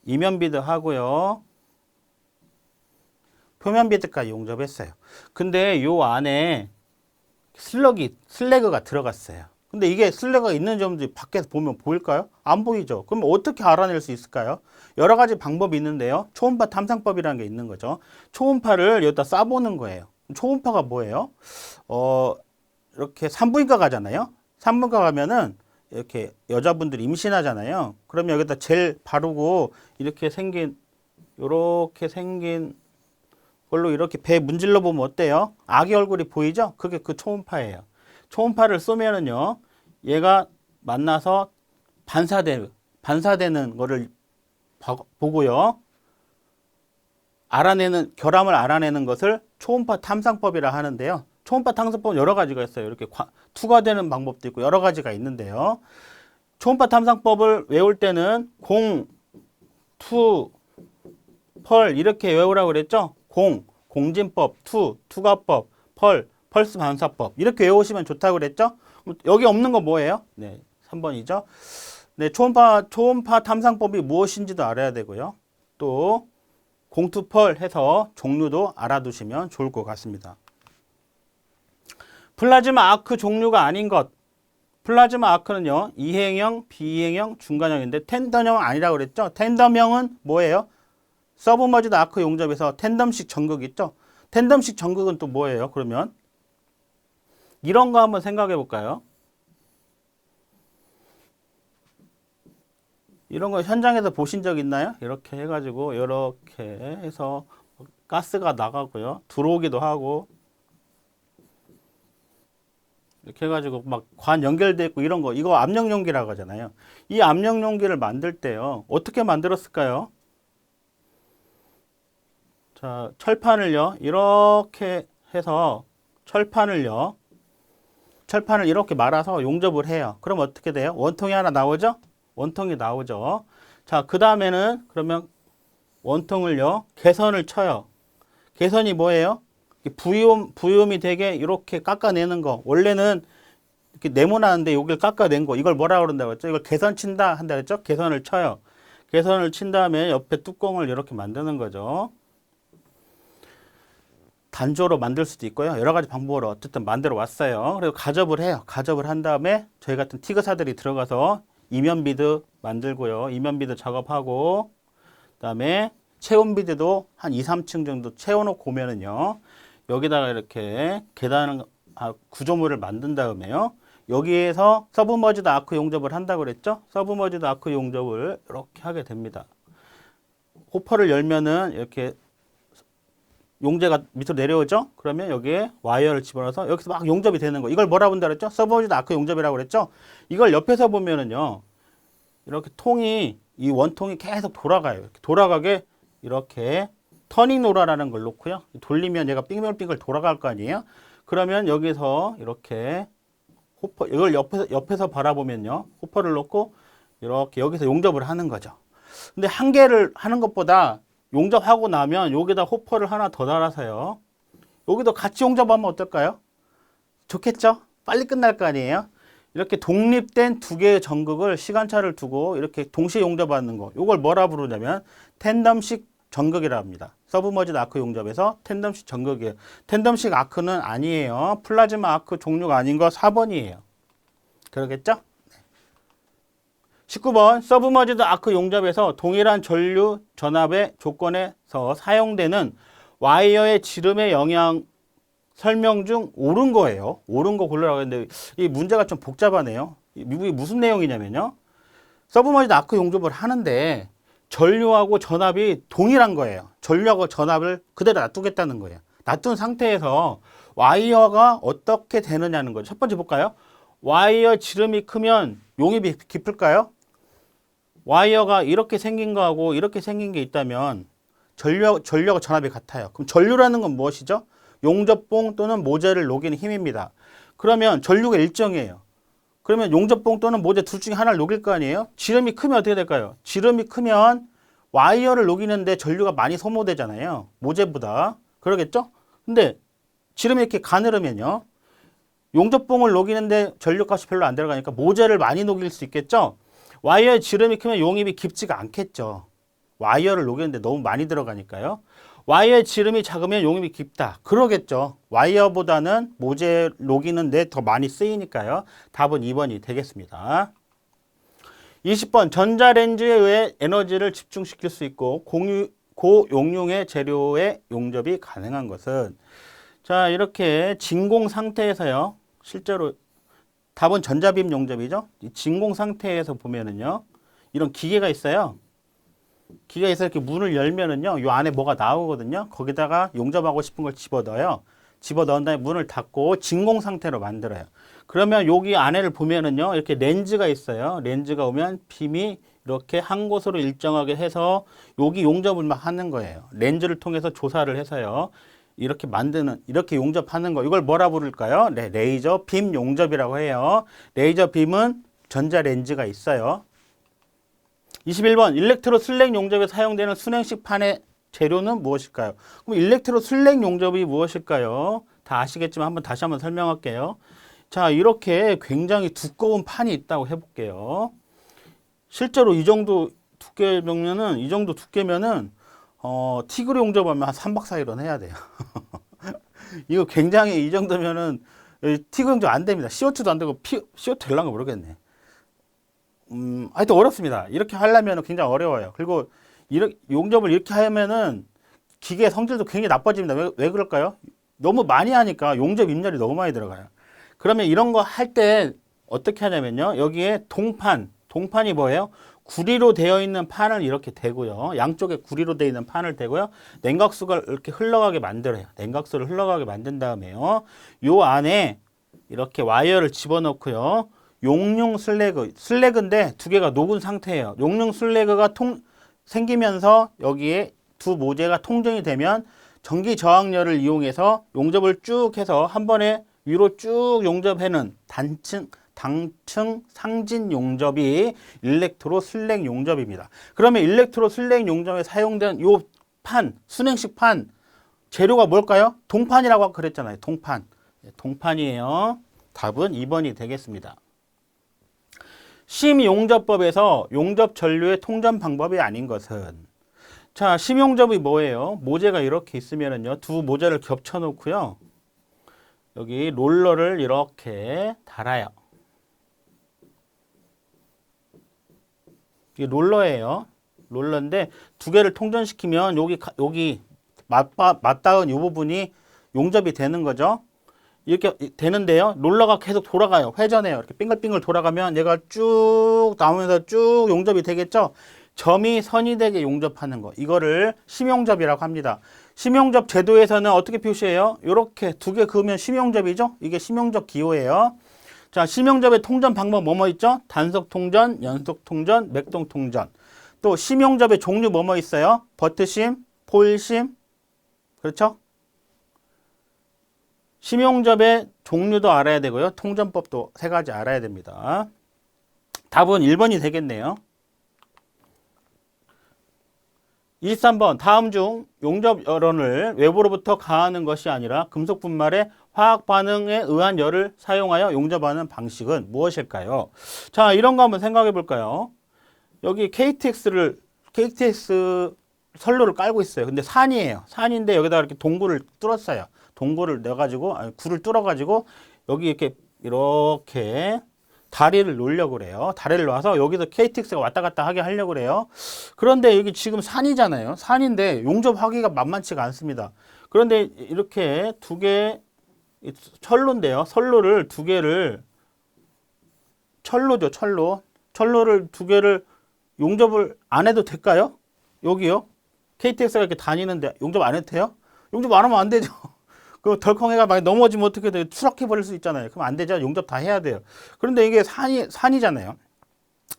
S1: 이면 비드 하고요. 표면 비드까지 용접했어요. 근데 요 안에 슬래그가 들어갔어요. 근데 이게 슬래그가 있는 점들이 밖에서 보면 보일까요? 안 보이죠? 그럼 어떻게 알아낼 수 있을까요? 여러 가지 방법이 있는데요. 초음파 탐상법이라는 게 있는 거죠. 초음파를 여기다 쏴보는 거예요. 초음파가 뭐예요? 이렇게 산부인과 가잖아요. 산부인과 가면은 이렇게 여자분들이 임신하잖아요. 그러면 여기다 젤 바르고 이렇게 생긴 걸로 이렇게 배 문질러 보면 어때요? 아기 얼굴이 보이죠? 그게 그 초음파예요. 초음파를 쏘면은요, 얘가 만나서 반사되는 거를 보고요. 결함을 알아내는 것을 초음파 탐상법이라 하는데요. 초음파 탐상법은 여러 가지가 있어요. 이렇게 투과되는 방법도 있고 여러 가지가 있는데요. 초음파 탐상법을 외울 때는 펄 이렇게 외우라고 그랬죠? 공진법, 투과법, 펄스 반사법 이렇게 외우시면 좋다고 그랬죠? 여기 없는 거 뭐예요? 네, 3번이죠. 네, 초음파 탐상법이 무엇인지도 알아야 되고요. 또 공투펄 해서 종류도 알아두시면 좋을 것 같습니다. 플라즈마 아크 종류가 아닌 것. 플라즈마 아크는요, 이행형, 비이행형, 중간형인데 텐덤형은 아니라고 그랬죠? 텐덤형은 뭐예요? 서브머지드 아크 용접에서 텐덤식 전극 있죠? 텐덤식 전극은 또 뭐예요? 그러면 이런 거 한번 생각해 볼까요? 이런 거 현장에서 보신 적 있나요? 이렇게 해가지고 이렇게 해서 가스가 나가고요. 들어오기도 하고 이렇게 해가지고 막 관 연결돼 있고 이런 거 이거 압력 용기라고 하잖아요. 이 압력 용기를 만들 때요. 어떻게 만들었을까요? 자, 철판을요. 이렇게 해서 철판을 이렇게 말아서 용접을 해요. 그럼 어떻게 돼요? 원통이 하나 나오죠? 원통이 나오죠. 자, 그 다음에는 그러면 원통을요. 개선을 쳐요. 개선이 뭐예요? 부위홈이 되게 이렇게 깎아내는 거. 원래는 이렇게 네모나는데 여기를 깎아낸 거. 이걸 뭐라고 그런다고 했죠? 이걸 개선 친다 한다 했죠? 개선을 쳐요. 개선을 친 다음에 옆에 뚜껑을 이렇게 만드는 거죠. 단조로 만들 수도 있고요. 여러 가지 방법으로 어쨌든 만들어 왔어요. 그리고 가접을 해요. 가접을 한 다음에 저희 같은 티그사들이 들어가서 이면 비드 만들고요. 이면 비드 작업하고 그다음에 체온 비드도 한 2, 3층 정도 채워놓고 오면은요. 여기다가 이렇게 계단 구조물을 만든 다음에요. 여기에서 서브머지드 아크 용접을 한다고 그랬죠? 서브머지드 아크 용접을 이렇게 하게 됩니다. 호퍼를 열면은 이렇게 용제가 밑으로 내려오죠? 그러면 여기에 와이어를 집어넣어서 여기서 막 용접이 되는 거. 이걸 뭐라 본다 그랬죠? 서브머지드 아크 용접이라고 그랬죠? 이걸 옆에서 보면은요. 이렇게 통이 이 원통이 계속 돌아가요. 이렇게 돌아가게 이렇게 터닝 로라라는 걸 놓고요. 돌리면 얘가 빙글빙글 돌아갈 거 아니에요? 그러면 여기서 이렇게 호퍼 이걸 옆에서 바라보면요. 호퍼를 놓고 이렇게 여기서 용접을 하는 거죠. 근데 한 개를 하는 것보다 용접하고 나면 여기다 호퍼를 하나 더 달아서요. 여기도 같이 용접하면 어떨까요? 좋겠죠? 빨리 끝날 거 아니에요? 이렇게 독립된 두 개의 전극을 시간차를 두고 이렇게 동시에 용접하는 거. 이걸 뭐라 부르냐면 텐덤식 전극이라 합니다. 서브머지드 아크 용접에서 텐덤식 전극이에요. 텐덤식 아크는 아니에요. 플라즈마 아크 종류가 아닌 거 4번이에요. 그러겠죠? 19번 서브머지드 아크 용접에서 동일한 전류 전압의 조건에서 사용되는 와이어의 지름의 영향 설명 중 옳은 거예요. 옳은 거 고르라고 했는데 이 문제가 좀 복잡하네요. 미국이 무슨 내용이냐면요. 서브머지드 아크 용접을 하는데 전류하고 전압이 동일한 거예요. 전류하고 전압을 그대로 놔두겠다는 거예요. 놔둔 상태에서 와이어가 어떻게 되느냐는 거죠. 첫 번째 볼까요? 와이어 지름이 크면 용입이 깊을까요? 와이어가 이렇게 생긴 거하고 이렇게 생긴 게 있다면 전류하고 전압이 같아요. 그럼 전류라는 건 무엇이죠? 용접봉 또는 모재를 녹이는 힘입니다. 그러면 전류가 일정이에요. 그러면 용접봉 또는 모재 둘 중에 하나를 녹일 거 아니에요? 지름이 크면 어떻게 될까요? 지름이 크면 와이어를 녹이는데 전류가 많이 소모되잖아요. 모재보다. 그러겠죠? 근데 지름이 이렇게 가늘으면요. 용접봉을 녹이는데 전류값이 별로 안 들어가니까 모재를 많이 녹일 수 있겠죠? 와이어의 지름이 크면 용입이 깊지가 않겠죠. 와이어를 녹이는데 너무 많이 들어가니까요. 와이어의 지름이 작으면 용입이 깊다. 그러겠죠. 와이어보다는 모재 녹이는데 더 많이 쓰이니까요. 답은 2번이 되겠습니다. 20번 전자렌즈에 의해 에너지를 집중시킬 수 있고 고용량의 재료의 용접이 가능한 것은 자 이렇게 진공 상태에서요. 실제로 답은 전자빔 용접이죠. 진공 상태에서 보면은요. 이런 기계가 있어요. 기계가 있어서 이렇게 문을 열면은요. 요 안에 뭐가 나오거든요. 거기다가 용접하고 싶은 걸 집어넣어요. 집어넣은 다음에 문을 닫고 진공 상태로 만들어요. 그러면 여기 안에를 보면은요. 이렇게 렌즈가 있어요. 렌즈가 오면 빔이 이렇게 한 곳으로 일정하게 해서 여기 용접을 막 하는 거예요. 렌즈를 통해서 조사를 해서요. 이렇게 만드는, 이렇게 용접하는 거. 이걸 뭐라 부를까요? 네, 레이저 빔 용접이라고 해요. 레이저 빔은 전자 렌즈가 있어요. 21번 일렉트로 슬랙 용접에 사용되는 순행식 판의 재료는 무엇일까요? 그럼 일렉트로 슬랙 용접이 무엇일까요? 다 아시겠지만 다시 한번 설명할게요. 자, 이렇게 굉장히 두꺼운 판이 있다고 해볼게요. 실제로 이 정도 두께면은 티그로 용접하면 한 3박 4일은 해야 돼요. 이거 굉장히 이 정도면은 티그 용접 안 됩니다. CO2도 안 되고 CO2 될란가 모르겠네. 하여튼 어렵습니다. 이렇게 하려면 굉장히 어려워요. 그리고 용접을 이렇게 하면은 기계 성질도 굉장히 나빠집니다. 왜 그럴까요? 너무 많이 하니까 용접 입열이 너무 많이 들어가요. 그러면 이런 거 할 때 어떻게 하냐면요. 여기에 동판이 뭐예요? 구리로 되어 있는 판을 이렇게 대고요. 양쪽에 구리로 되어 있는 판을 대고요. 냉각수가 이렇게 흘러가게 만들어요. 냉각수를 흘러가게 만든 다음에요. 요 안에 이렇게 와이어를 집어넣고요. 용융 슬래그인데 두 개가 녹은 상태예요. 용융 슬래그가 생기면서 여기에 두 모재가 통정이 되면 전기 저항열을 이용해서 용접을 쭉 해서 한 번에 위로 쭉 용접해는 당층 상진 용접이 일렉트로 슬랙 용접입니다. 그러면 일렉트로 슬랙 용접에 사용된 요 순행식 판 재료가 뭘까요? 동판이라고 그랬잖아요. 동판이에요. 답은 2번이 되겠습니다. 심용접법에서 용접 전류의 통전 방법이 아닌 것은 자, 심용접이 뭐예요? 모재가 이렇게 있으면은요. 두 모재를 겹쳐 놓고요. 여기 롤러를 이렇게 달아요. 이게 롤러예요. 롤러인데 두 개를 통전시키면 여기 맞닿은 이 부분이 용접이 되는 거죠. 이렇게 되는데요. 롤러가 계속 돌아가요. 회전해요. 이렇게 빙글빙글 돌아가면 얘가 쭉 나오면서 쭉 용접이 되겠죠. 점이 선이 되게 용접하는 거. 이거를 심용접이라고 합니다. 심용접 제도에서는 어떻게 표시해요? 이렇게 두 개 그으면 심용접이죠. 이게 심용접 기호예요. 자, 심용접의 통전 방법 뭐뭐 있죠? 단속 통전, 연속 통전, 맥동 통전. 또 심용접의 종류 뭐뭐 있어요? 버트심, 포일심. 그렇죠? 심용접의 종류도 알아야 되고요. 통전법도 세 가지 알아야 됩니다. 답은 1번이 되겠네요. 23번 다음 중 용접 열원을 외부로부터 가하는 것이 아니라 금속 분말의 화학 반응에 의한 열을 사용하여 용접하는 방식은 무엇일까요? 자, 이런 거 한번 생각해 볼까요? 여기 KTX 선로를 깔고 있어요. 근데 산이에요. 산인데 여기다가 이렇게 동굴을 뚫었어요. 동굴을 내가지고, 굴을 뚫어가지고 여기 이렇게 다리를 놓으려고 그래요. 다리를 놔서 여기서 KTX가 왔다 갔다 하게 하려고 그래요. 그런데 여기 지금 산이잖아요. 산인데 용접하기가 만만치가 않습니다. 그런데 이렇게 두 개, 철로인데요. 선로를 두 개를, 철로죠, 철로. 철로를 두 개를 용접을 안 해도 될까요? 여기요. KTX가 이렇게 다니는데 용접 안 해도 돼요? 용접 안 하면 안 되죠. 그 덜컹해가 막 넘어지면 어떻게 돼요? 추락해버릴 수 있잖아요. 그럼 안 되죠. 용접 다 해야 돼요. 그런데 이게 산이잖아요.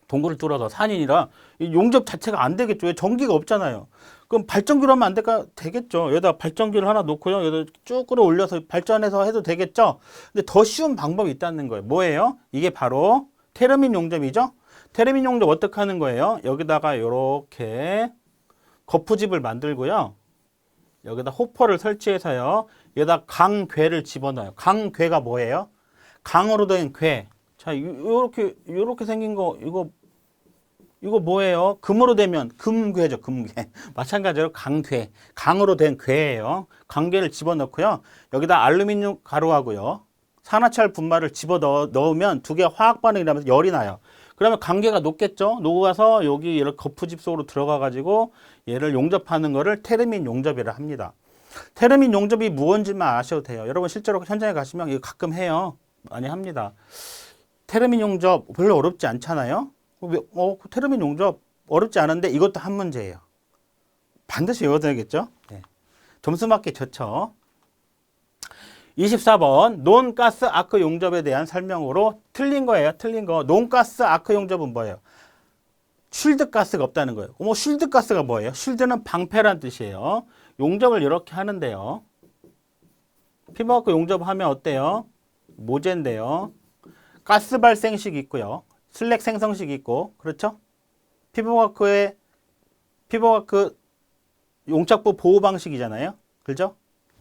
S1: 동굴을 뚫어서 산이니라 용접 자체가 안 되겠죠. 왜 전기가 없잖아요. 그럼 발전기로 하면 안 될까? 되겠죠. 여기다 발전기를 하나 놓고요. 여기다 쭉 끌어올려서 발전해서 해도 되겠죠. 근데 더 쉬운 방법이 있다는 거예요. 뭐예요? 이게 바로 테르민 용접이죠. 테르민 용접 어떻게 하는 거예요? 여기다가 이렇게 거푸집을 만들고요. 여기다 호퍼를 설치해서요. 여기다 강괴를 집어넣어요. 강괴가 뭐예요? 강으로 된 괴. 자, 요렇게 생긴 거, 이거 뭐예요? 금으로 되면 금괴죠, 금괴. 마찬가지로 강괴. 강으로 된 괴예요. 강괴를 집어넣고요. 여기다 알루미늄 가루하고요. 산화철 분말을 집어넣으면 두 개의 화학 반응이 나면서 열이 나요. 그러면 관계가 녹겠죠. 녹아서 여기 이렇게 거푸집 속으로 들어가 가지고 얘를 용접하는 거를 테르민 용접이라 합니다. 테르민 용접이 무언지만 아셔도 돼요. 여러분 실제로 현장에 가시면 이거 가끔 해요. 많이 합니다. 테르민 용접 별로 어렵지 않잖아요. 테르민 용접 어렵지 않은데 이것도 한 문제예요. 반드시 외워둬야겠죠. 네. 점수 맞기 좋죠. 24번 논가스 아크 용접에 대한 설명으로 틀린 거예요. 틀린 거. 논가스 아크 용접은 뭐예요? 쉴드가스가 없다는 거예요. 쉴드가스가 뭐예요? 쉴드는 방패란 뜻이에요. 용접을 이렇게 하는데요. 피부아크 용접하면 어때요? 모재인데요. 가스 발생식 있고요. 슬랙 생성식 있고, 그렇죠? 피부아크 용착부 보호 방식이잖아요. 그죠?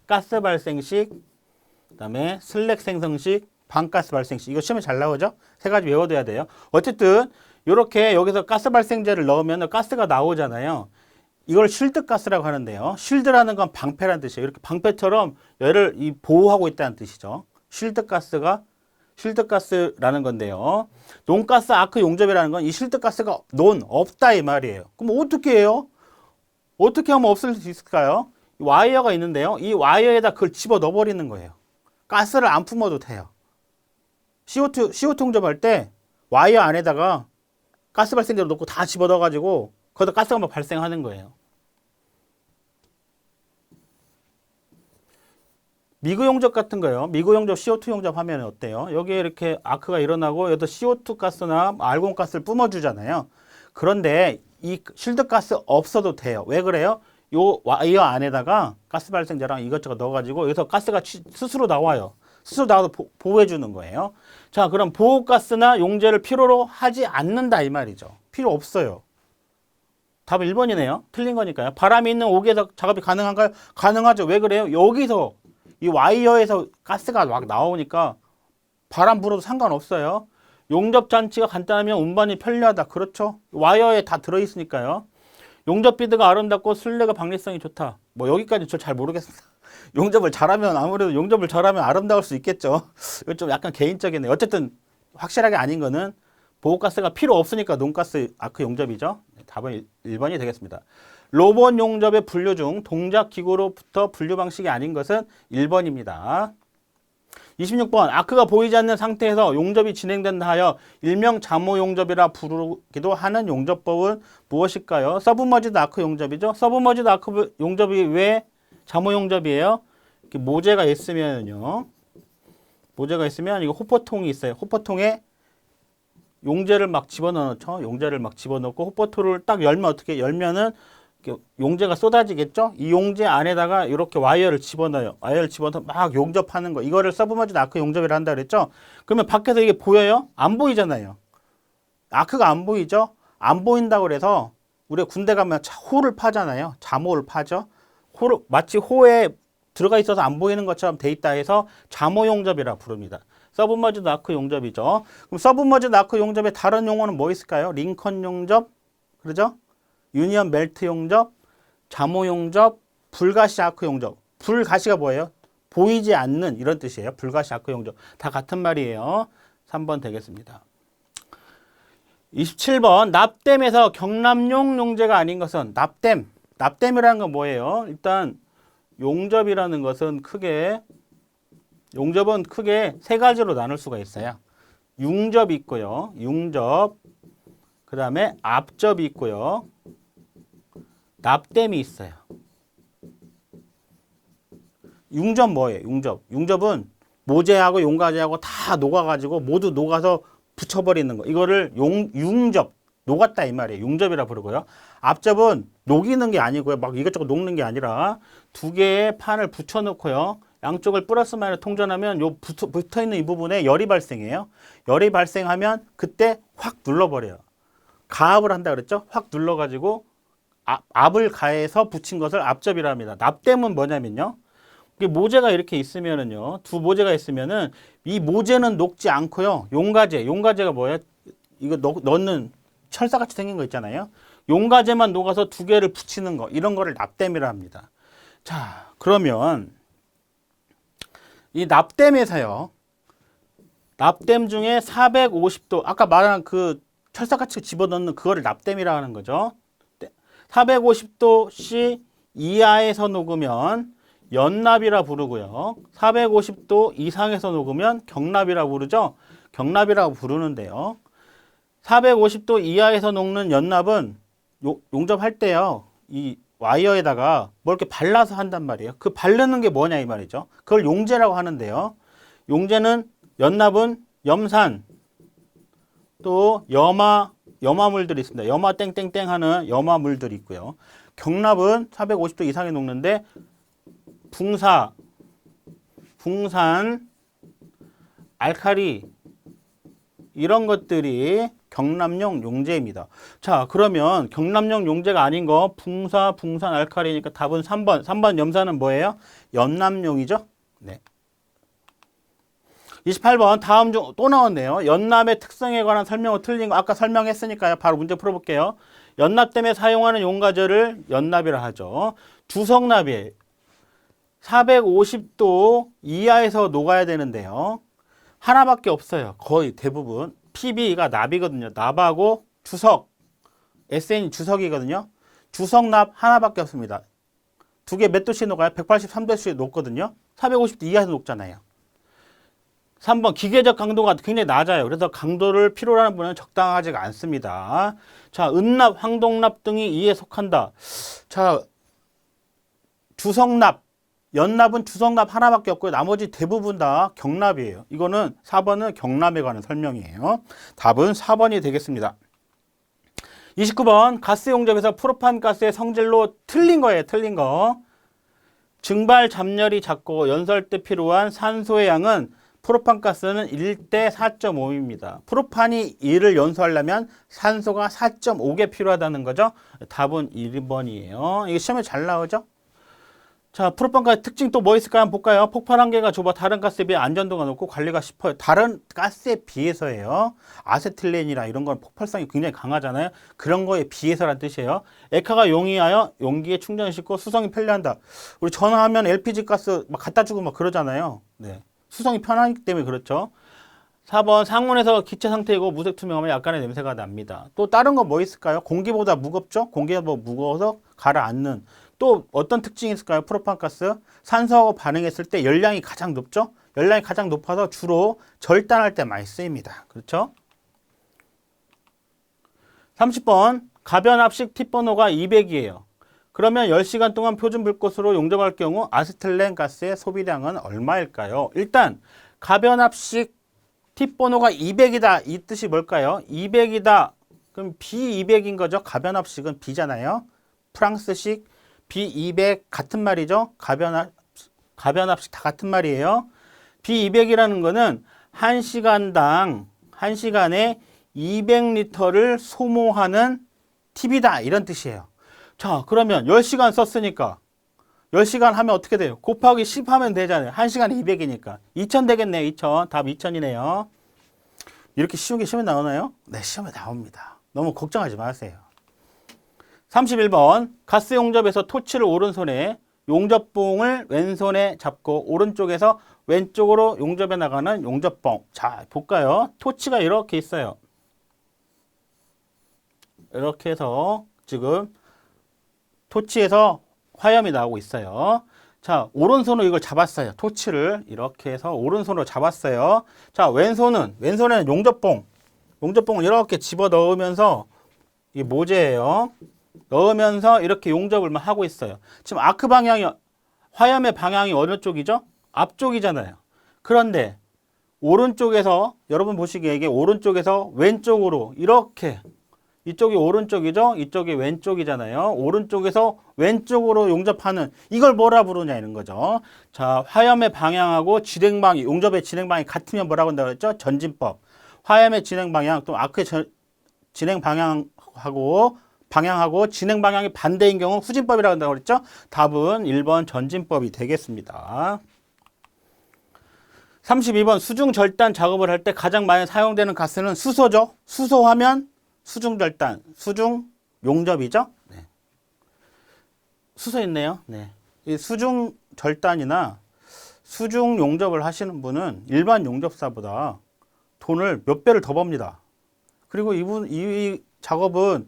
S1: 가스 발생식, 그다음에 슬랙 생성식, 반가스 발생식. 이거 시험에 잘 나오죠? 세 가지 외워둬야 돼요. 어쨌든 이렇게 여기서 가스 발생제를 넣으면 가스가 나오잖아요. 이걸 쉴드가스라고 하는데요. 쉴드라는 건 방패라는 뜻이에요. 이렇게 방패처럼 얘를 보호하고 있다는 뜻이죠. 쉴드가스라는 건데요. 논가스 아크 용접이라는 건 이 쉴드가스가 없다 이 말이에요. 그럼 어떻게 해요? 어떻게 하면 없을 수 있을까요? 와이어가 있는데요. 이 와이어에다 그걸 집어 넣어버리는 거예요. 가스를 안 품어도 돼요. CO2 용접할 때 와이어 안에다가 가스 발생제를 넣고 다 집어 넣어가지고 거기다 가스가 막 발생하는 거예요. 미그 용접 같은 거요. 미그 용접, CO2 용접 하면 어때요? 여기에 이렇게 아크가 일어나고 여기다 CO2 가스나 알곤 가스를 뿜어주잖아요. 그런데 이 쉴드 가스 없어도 돼요. 왜 그래요? 요 와이어 안에다가 가스 발생제랑 이것저것 넣어가지고 여기서 가스가 스스로 나와요. 스스로 나와서 보호해 주는 거예요. 자, 그럼 보호가스나 용제를 필요로 하지 않는다 이 말이죠. 필요 없어요. 답은 1번이네요. 틀린 거니까요. 바람이 있는 옥에서 작업이 가능한가요? 가능하죠. 왜 그래요? 여기서 이 와이어에서 가스가 막 나오니까 바람 불어도 상관없어요. 용접 장치가 간단하면 운반이 편리하다. 그렇죠. 와이어에 다 들어있으니까요. 용접 비드가 아름답고 순례가 방리성이 좋다. 뭐 여기까지 저 잘 모르겠습니다. 용접을 잘하면 아름다울 수 있겠죠. 이건 좀 약간 개인적이네요. 어쨌든 확실하게 아닌 거는 보호가스가 필요 없으니까 논가스 아크 용접이죠. 답은 1번이 되겠습니다. 로봇 용접의 분류 중 동작 기구로부터 분류 방식이 아닌 것은 1번입니다. 26번 아크가 보이지 않는 상태에서 용접이 진행된다 하여 일명 잠호 용접이라 부르기도 하는 용접법은 무엇일까요? 서브머지드 아크 용접이죠. 서브머지드 아크 용접이 왜 잠호 용접이에요? 이렇게 모재가 있으면요. 모재가 있으면 이거 호포통이 있어요. 호포통에 용재를 막 집어넣죠. 용재를 막 집어넣고 호포통을 딱 열면 어떻게 열면은 용재가 쏟아지겠죠? 이 용재 안에다가 이렇게 와이어를 집어넣어요. 와이어를 집어넣어서 막 용접하는 거. 이거를 서브머지드 아크 용접이라 한다 그랬죠? 그러면 밖에서 이게 보여요? 안 보이잖아요. 아크가 안 보이죠? 안 보인다고 그래서 우리가 군대 가면 호를 파잖아요. 잠호를 파죠. 호를 마치 호에 들어가 있어서 안 보이는 것처럼 돼 있다 해서 잠호 용접이라 부릅니다. 서브머지드 아크 용접이죠. 그럼 서브머지드 아크 용접의 다른 용어는 뭐 있을까요? 링컨 용접, 그러죠? 유니언 멜트 용접, 잠호 용접, 불가시 아크 용접. 불가시가 뭐예요? 보이지 않는 이런 뜻이에요. 불가시 아크 용접. 다 같은 말이에요. 3번 되겠습니다. 27번 납땜에서 경납용 용재가 아닌 것은 납땜. 납땜이라는 건 뭐예요? 일단 용접이라는 것은 용접은 크게 세 가지로 나눌 수가 있어요. 융접이 있고요. 융접. 그 다음에 압접이 있고요. 납땜이 있어요. 융접 뭐예요? 융접. 융접은 모재하고 용가재하고 다 녹아가지고 모두 녹아서 붙여버리는 거. 이거를 융접. 녹았다 이 말이에요. 융접이라 부르고요. 압접은 녹이는 게 아니고요. 막 이것저것 녹는 게 아니라 두 개의 판을 붙여놓고요. 양쪽을 플러스 마이너스 통전하면 요 붙어있는 이 부분에 열이 발생해요. 열이 발생하면 그때 확 눌러버려요. 가압을 한다 그랬죠? 확 눌러가지고 압을 가해서 붙인 것을 압접이라 합니다. 납땜은 뭐냐면요. 모재가 이렇게 있으면은요. 두 모재가 있으면은 이 모재는 녹지 않고요. 용가재가 뭐예요? 이거 넣는 철사같이 생긴 거 있잖아요. 용가재만 녹아서 두 개를 붙이는 거. 이런 거를 납땜이라 합니다. 자, 그러면 이 납땜에서요. 납땜 중에 450도 아까 말한 그 철사같이 집어넣는 그거를 납땜이라 하는 거죠. 450도씨 이하에서 녹으면 연납이라 부르고요. 450도 이상에서 녹으면 경납이라 부르죠. 경납이라고 부르는데요. 450도 이하에서 녹는 연납은 용접할 때요. 이 와이어에다가 뭐 이렇게 발라서 한단 말이에요. 그 바르는 게 뭐냐 이 말이죠. 그걸 용재라고 하는데요. 용재는 연납은 염산 또 염화물들이 있습니다. 염화 땡땡땡 하는 염화물들이 있고요. 경납은 450도 이상에 녹는데 붕산, 알칼리 이런 것들이 경납용 용재입니다. 자, 그러면 경납용 용재가 아닌 거 붕산, 알칼리니까 답은 3번. 3번 염산은 뭐예요? 연납용이죠? 네. 28번 다음 중 또 나왔네요. 연납의 특성에 관한 설명을 틀린 거 아까 설명했으니까요. 바로 문제 풀어볼게요. 연납 때문에 사용하는 용가재를 연납이라 하죠. 주석납이에요. 450도 이하에서 녹아야 되는데요. 하나밖에 없어요. 거의 대부분. PB가 납이거든요. 납하고 주석. SN이 주석이거든요. 주석납 하나밖에 없습니다. 두 개 몇 도씩 녹아요? 183도씩 녹거든요. 450도 이하에서 녹잖아요. 3번 기계적 강도가 굉장히 낮아요. 그래서 강도를 필요로 하는 분은 적당하지가 않습니다. 자, 은납, 황동납 등이 이에 속한다. 자, 주석납, 연납은 주석납 하나밖에 없고요. 나머지 대부분 다 경납이에요. 이거는 4번은 경납에 관한 설명이에요. 답은 4번이 되겠습니다. 29번 가스 용접에서 프로판 가스의 성질로 틀린 거예요. 틀린 거. 증발 잡열이 작고 연설 때 필요한 산소의 양은 프로판 가스는 1대 4.5입니다. 프로판이 1을 연소하려면 산소가 4.5개 필요하다는 거죠. 답은 1번이에요. 이게 시험에 잘 나오죠? 자, 프로판 가스 특징 또 뭐 있을까 한번 볼까요? 폭발 한계가 좁아 다른 가스에 비해 안전도가 높고 관리가 쉽어요. 다른 가스에 비해서예요. 아세틸렌이나 이런 건 폭발성이 굉장히 강하잖아요. 그런 거에 비해서란 뜻이에요. 액화가 용이하여 용기에 충전을 싣고 수송이 편리한다. 우리 전화하면 LPG 가스 막 갖다 주고 막 그러잖아요. 네. 수송이 편하기 때문에 그렇죠. 4번 상온에서 기체 상태이고 무색 투명하면 약간의 냄새가 납니다. 또 다른 거 뭐 있을까요? 공기보다 무겁죠? 공기가 무거워서 가라앉는. 또 어떤 특징이 있을까요? 프로판가스 산소하고 반응했을 때 열량이 가장 높죠? 열량이 가장 높아서 주로 절단할 때 많이 쓰입니다. 그렇죠? 30번 가변합식 팁번호가 200이에요. 그러면 10시간 동안 표준 불꽃으로 용접할 경우 아세틸렌 가스의 소비량은 얼마일까요? 일단 가변합식 팁번호가 200이다. 이 뜻이 뭘까요? 200이다. 그럼 B200인 거죠. 가변합식은 B잖아요. 프랑스식 B200 같은 말이죠. 가변합식 다 같은 말이에요. B200이라는 거는 1시간에 200리터를 소모하는 팁이다. 이런 뜻이에요. 자, 그러면 10시간 썼으니까 10시간 하면 어떻게 돼요? 곱하기 10 하면 되잖아요. 1시간에 200이니까. 2000 되겠네요. 2000. 답 2000이네요. 이렇게 쉬운 게 시험에 나오나요? 네, 시험에 나옵니다. 너무 걱정하지 마세요. 31번 가스 용접에서 토치를 오른손에 용접봉을 왼손에 잡고 오른쪽에서 왼쪽으로 용접해 나가는 용접봉. 자, 볼까요? 토치가 이렇게 있어요. 이렇게 해서 지금 토치에서 화염이 나오고 있어요. 자, 오른손으로 이걸 잡았어요. 토치를 이렇게 해서 오른손으로 잡았어요. 자, 왼손에는 용접봉을 이렇게 집어 넣으면서 이게 모재예요. 넣으면서 이렇게 용접을 하고 있어요. 지금 아크 방향이 화염의 방향이 어느 쪽이죠? 앞쪽이잖아요. 그런데 오른쪽에서 여러분 보시기에 이게 오른쪽에서 왼쪽으로 이렇게 이쪽이 오른쪽이죠? 이쪽이 왼쪽이잖아요. 오른쪽에서 왼쪽으로 용접하는 이걸 뭐라 부르냐 이런 거죠. 자, 화염의 방향하고 용접의 진행 방향이 같으면 뭐라고 한다고 했죠? 전진법. 화염의 진행 방향 또 아크의 진행 방향하고 진행 방향이 반대인 경우 후진법이라고 한다고 그랬죠? 답은 1번 전진법이 되겠습니다. 32번 수중 절단 작업을 할 때 가장 많이 사용되는 가스는 수소죠. 수소하면 수중 절단, 수중 용접이죠. 네. 수소 있네요. 네. 이 수중 절단이나 수중 용접을 하시는 분은 일반 용접사보다 돈을 몇 배를 더 법니다. 그리고 이 작업은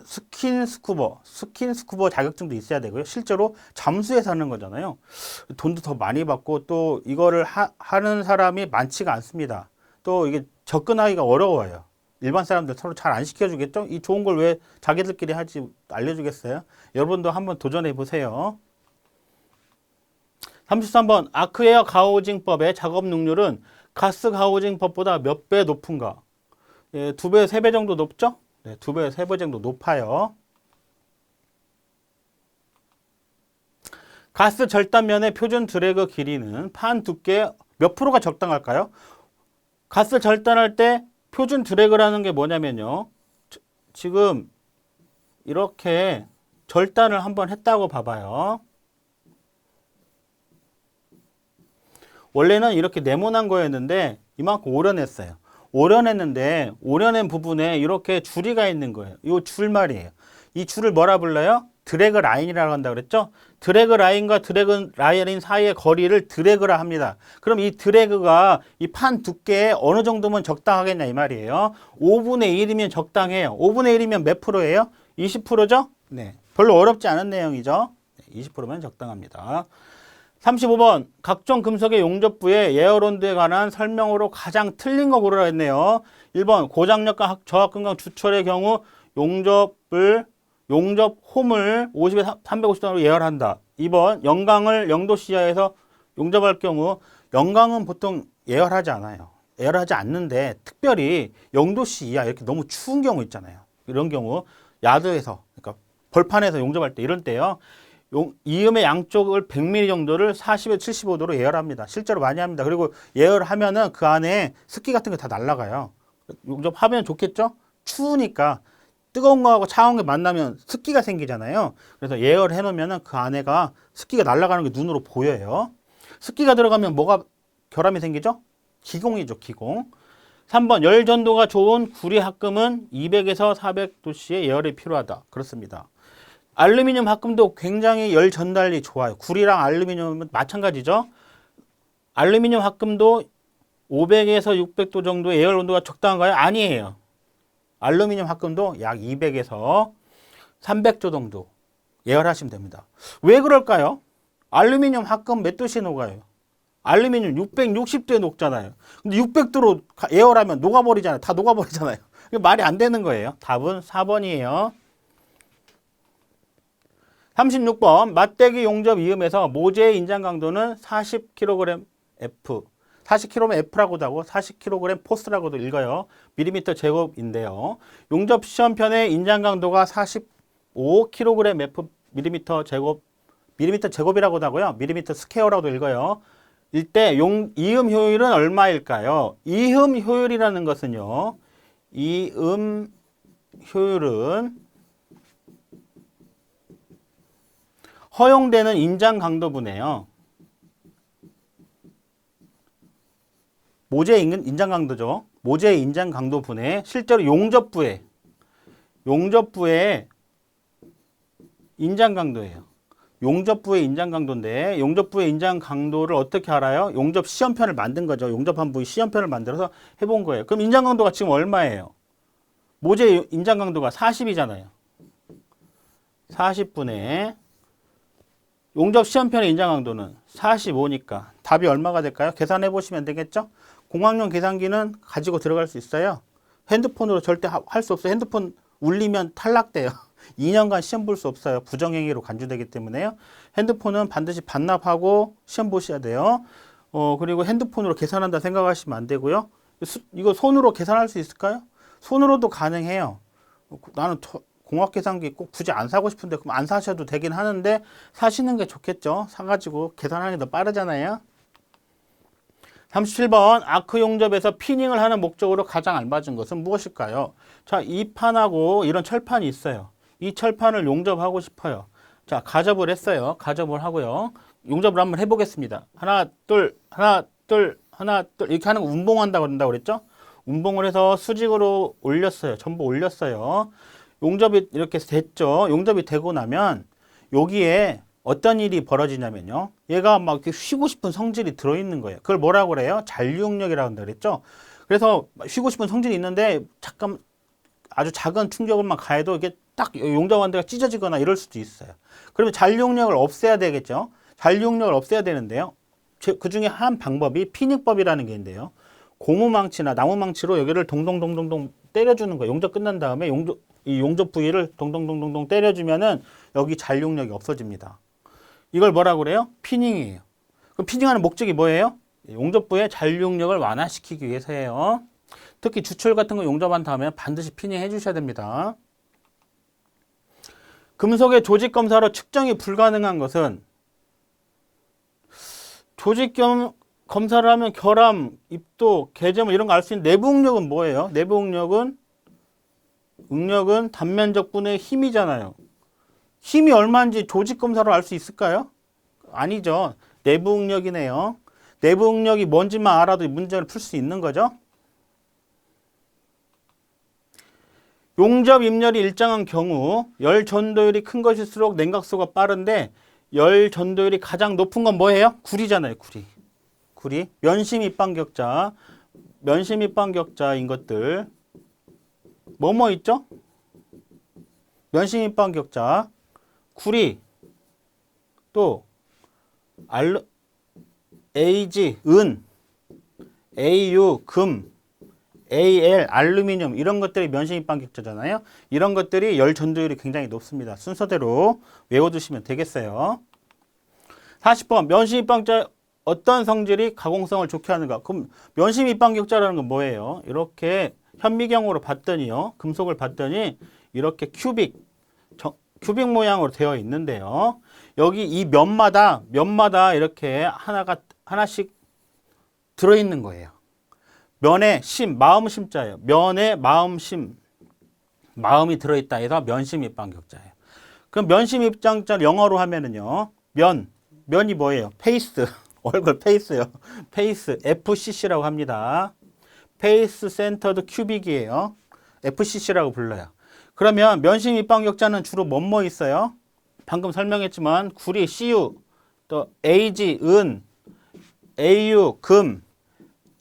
S1: 스킨 스쿠버 자격증도 있어야 되고요. 실제로 잠수해서 하는 거잖아요. 돈도 더 많이 받고 또 이거를 하는 사람이 많지가 않습니다. 또 이게 접근하기가 어려워요. 일반 사람들 서로 잘 안 시켜주겠죠? 이 좋은 걸 왜 자기들끼리 하지 알려주겠어요? 여러분도 한번 도전해 보세요. 33번 아크에어 가우징법의 작업 능률은 가스 가우징법보다 몇 배 높은가? 예, 2배, 3배 정도 높죠? 네, 2배, 3배 정도 높아요. 가스 절단면의 표준 드래그 길이는 판 두께 몇 프로가 적당할까요? 가스 절단할 때 표준 드래그라는 게 뭐냐면요. 지금 이렇게 절단을 한번 했다고 봐봐요. 원래는 이렇게 네모난 거였는데 이만큼 오려냈어요. 오려냈는데 오려낸 부분에 이렇게 줄이가 있는 거예요. 이 줄 말이에요. 이 줄을 뭐라 불러요? 드래그 라인이라고 한다 그랬죠? 드래그 라인과 드래그 라인 사이의 거리를 드래그라 합니다. 그럼 이 드래그가 이 판 두께에 어느 정도면 적당하겠냐 이 말이에요. 5분의 1이면 적당해요. 5분의 1이면 몇 프로예요? 20%죠? 네. 별로 어렵지 않은 내용이죠? 20%면 적당합니다. 35번 각종 금속의 용접부의 예열온도에 관한 설명으로 가장 틀린 거 고르라 했네요. 1번 고장력과 저하근강 주철의 경우 용접 홈을 50에 350도로 예열한다. 2번 영광을 0도 이하에서 용접할 경우 영광은 보통 예열하지 않아요. 예열하지 않는데 특별히 0도 이하 이렇게 너무 추운 경우 있잖아요. 이런 경우 야드에서 그러니까 벌판에서 용접할 때 이럴 때요. 이음의 양쪽을 100mm 정도를 40에 75도로 예열합니다. 실제로 많이 합니다. 그리고 예열하면은 그 안에 습기 같은 게 다 날아가요. 용접하면 좋겠죠? 추우니까 뜨거운 거하고 차가운 게 만나면 습기가 생기잖아요. 그래서 예열해 놓으면은 그 안에가 습기가 날아가는 게 눈으로 보여요. 습기가 들어가면 뭐가 결함이 생기죠? 기공이죠, 기공. 3번 열 전도가 좋은 구리 합금은 200에서 400도씨의 예열이 필요하다. 그렇습니다. 알루미늄 합금도 굉장히 열 전달이 좋아요. 구리랑 알루미늄은 마찬가지죠. 알루미늄 합금도 500에서 600도 정도의 예열 온도가 적당한가요? 아니에요. 알루미늄 합금도 약 200에서 300도 정도 예열하시면 됩니다. 왜 그럴까요? 알루미늄 합금 몇 도씨에 녹아요? 알루미늄 660도에 녹잖아요. 근데 600도로 예열하면 녹아버리잖아요. 다 녹아버리잖아요. 말이 안 되는 거예요. 답은 4번이에요. 36번 맞대기 용접 이음에서 모재의 인장 강도는 40kg F 40kg F라고도 하고 40kg 포스라고도 읽어요. 밀리미터 제곱인데요. 용접 시험편의 인장 강도가 45kg F 밀리미터 제곱 밀리미터 제곱이라고도 하고요. 밀리미터 스퀘어라고도 읽어요. 이때 이음 효율은 얼마일까요? 이음 효율이라는 것은요. 이음 효율은 허용되는 인장 강도분이에요. 모재의 인장 강도죠. 모재의 인장 강도분의 실제로 용접부의 인장 강도예요. 용접부의 인장 강도인데 용접부의 인장 강도를 어떻게 알아요? 용접 시험편을 만든 거죠. 용접한 부위 시험편을 만들어서 해본 거예요. 그럼 인장 강도가 지금 얼마예요? 모재 인장 강도가 40이잖아요. 40분의 용접 시험편의 인장 강도는 45니까 답이 얼마가 될까요? 계산해 보시면 되겠죠? 공학용 계산기는 가지고 들어갈 수 있어요. 핸드폰으로 절대 할 수 없어요. 핸드폰 울리면 탈락돼요. 2년간 시험 볼 수 없어요. 부정행위로 간주되기 때문에요. 핸드폰은 반드시 반납하고 시험 보셔야 돼요. 그리고 핸드폰으로 계산한다 생각하시면 안 되고요. 이거 손으로 계산할 수 있을까요? 손으로도 가능해요. 나는 공학 계산기 꼭 굳이 안 사고 싶은데 그럼 안 사셔도 되긴 하는데 사시는 게 좋겠죠. 사가지고 계산하는 게 더 빠르잖아요. 37번 아크 용접에서 피닝을 하는 목적으로 가장 알맞은 것은 무엇일까요? 자, 이 판하고 이런 철판이 있어요. 이 철판을 용접하고 싶어요. 자, 가접을 했어요. 가접을 하고요. 용접을 한번 해보겠습니다. 하나, 둘, 하나, 둘, 하나, 둘 이렇게 하는 거 운봉한다고 그런다고 그랬죠? 운봉을 해서 수직으로 올렸어요. 전부 올렸어요. 용접이 이렇게 됐죠. 용접이 되고 나면 여기에 어떤 일이 벌어지냐면요. 얘가 막 이렇게 쉬고 싶은 성질이 들어있는 거예요. 그걸 뭐라고 그래요? 잔류응력이라고 한다 그랬죠. 그래서 쉬고 싶은 성질이 있는데 잠깐 아주 작은 충격을만 가해도 이게 딱 용접한 데가 찢어지거나 이럴 수도 있어요. 그러면 잔류응력을 없애야 되겠죠. 잔류응력을 없애야 되는데요. 그 중에 한 방법이 피닉법이라는 게 있는데요. 고무망치나 나무망치로 여기를 동동동동동 때려주는 거예요. 용접 끝난 다음에 이 용접 부위를 동동동동동 때려주면은 여기 잔류응력이 없어집니다. 이걸 뭐라고 그래요? 피닝이에요. 그럼 피닝하는 목적이 뭐예요? 용접부의 잔류응력을 완화시키기 위해서예요. 특히 주철 같은 거 용접한 다음에 반드시 피닝 해주셔야 됩니다. 금속의 조직 검사로 측정이 불가능한 것은 조직 검사를 하면 결함, 입도, 개재물 이런 거 알 수 있는 내부 응력은 뭐예요? 내부 응력은 단면적 분의 힘이잖아요. 힘이 얼마인지 조직 검사로 알 수 있을까요? 아니죠. 내부 응력이네요. 내부 응력이 뭔지만 알아도 문제를 풀 수 있는 거죠. 용접 입열이 일정한 경우 열 전도율이 큰 것일수록 냉각수가 빠른데 열 전도율이 가장 높은 건 뭐예요? 구리잖아요. 구리. 면심 입방격자. 면심 입방격자인 것들 뭐뭐 있죠? 면심 입방격자, 구리, 또 AG, 은, AU, 금, AL, 알루미늄 이런 것들이 면심 입방격자잖아요. 이런 것들이 열 전도율이 굉장히 높습니다. 순서대로 외워두시면 되겠어요. 40번 면심 입방격자 어떤 성질이 가공성을 좋게 하는가? 그럼 면심 입방격자라는 건 뭐예요? 이렇게 현미경으로 봤더니요. 금속을 봤더니 이렇게 큐빅 모양으로 되어 있는데요. 여기 이 면마다 이렇게 하나씩 들어있는 거예요. 면에 심, 마음 심자예요. 면에 마음심, 마음이 들어있다 해서 면심 입방격자예요. 그럼 면심 입장자를 영어로 하면은요. 면이 뭐예요? 페이스, 얼굴 페이스요. 페이스, FCC라고 합니다. 페이스 센터드 큐빅이에요. FCC라고 불러요. 그러면 면심 입방격자는 주로 뭐뭐 있어요? 방금 설명했지만 구리, CU, 또 AG, 은, AU, 금,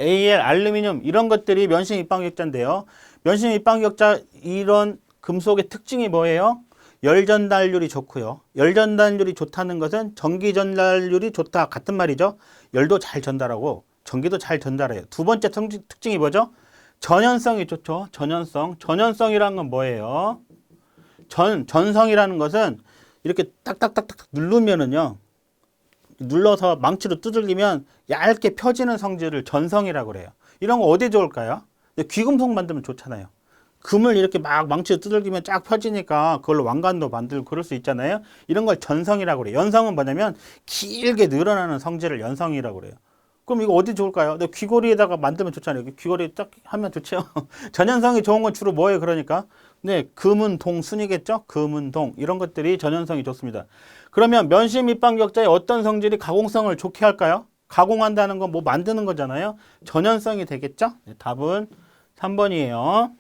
S1: AL, 알루미늄 이런 것들이 면심 입방격자인데요. 면심 입방격자 이런 금속의 특징이 뭐예요? 열 전달률이 좋고요. 열 전달률이 좋다는 것은 전기 전달률이 좋다 같은 말이죠. 열도 잘 전달하고 전기도 잘 전달해요. 두 번째 특징이 뭐죠? 전연성이 좋죠. 전연성. 전연성이라는 건 뭐예요? 전성이라는 것은 이렇게 딱딱딱딱 누르면은요. 눌러서 망치로 두들기면 얇게 펴지는 성질을 전성이라고 그래요. 이런 거 어디 좋을까요? 귀금속 만들면 좋잖아요. 금을 이렇게 막 망치로 두들기면 쫙 펴지니까 그걸로 왕관도 만들고 그럴 수 있잖아요. 이런 걸 전성이라고 그래요. 연성은 뭐냐면 길게 늘어나는 성질을 연성이라고 그래요. 그럼 이거 어디 좋을까요? 귀걸이에다가 만들면 좋잖아요. 귀걸이 딱 하면 좋죠. 전연성이 좋은 건 주로 뭐예요? 그러니까 네, 금은 동 순이겠죠? 금은 동 이런 것들이 전연성이 좋습니다. 그러면 면심 입방격자의 어떤 성질이 가공성을 좋게 할까요? 가공한다는 건 뭐 만드는 거잖아요. 전연성이 되겠죠? 네, 답은 3번이에요.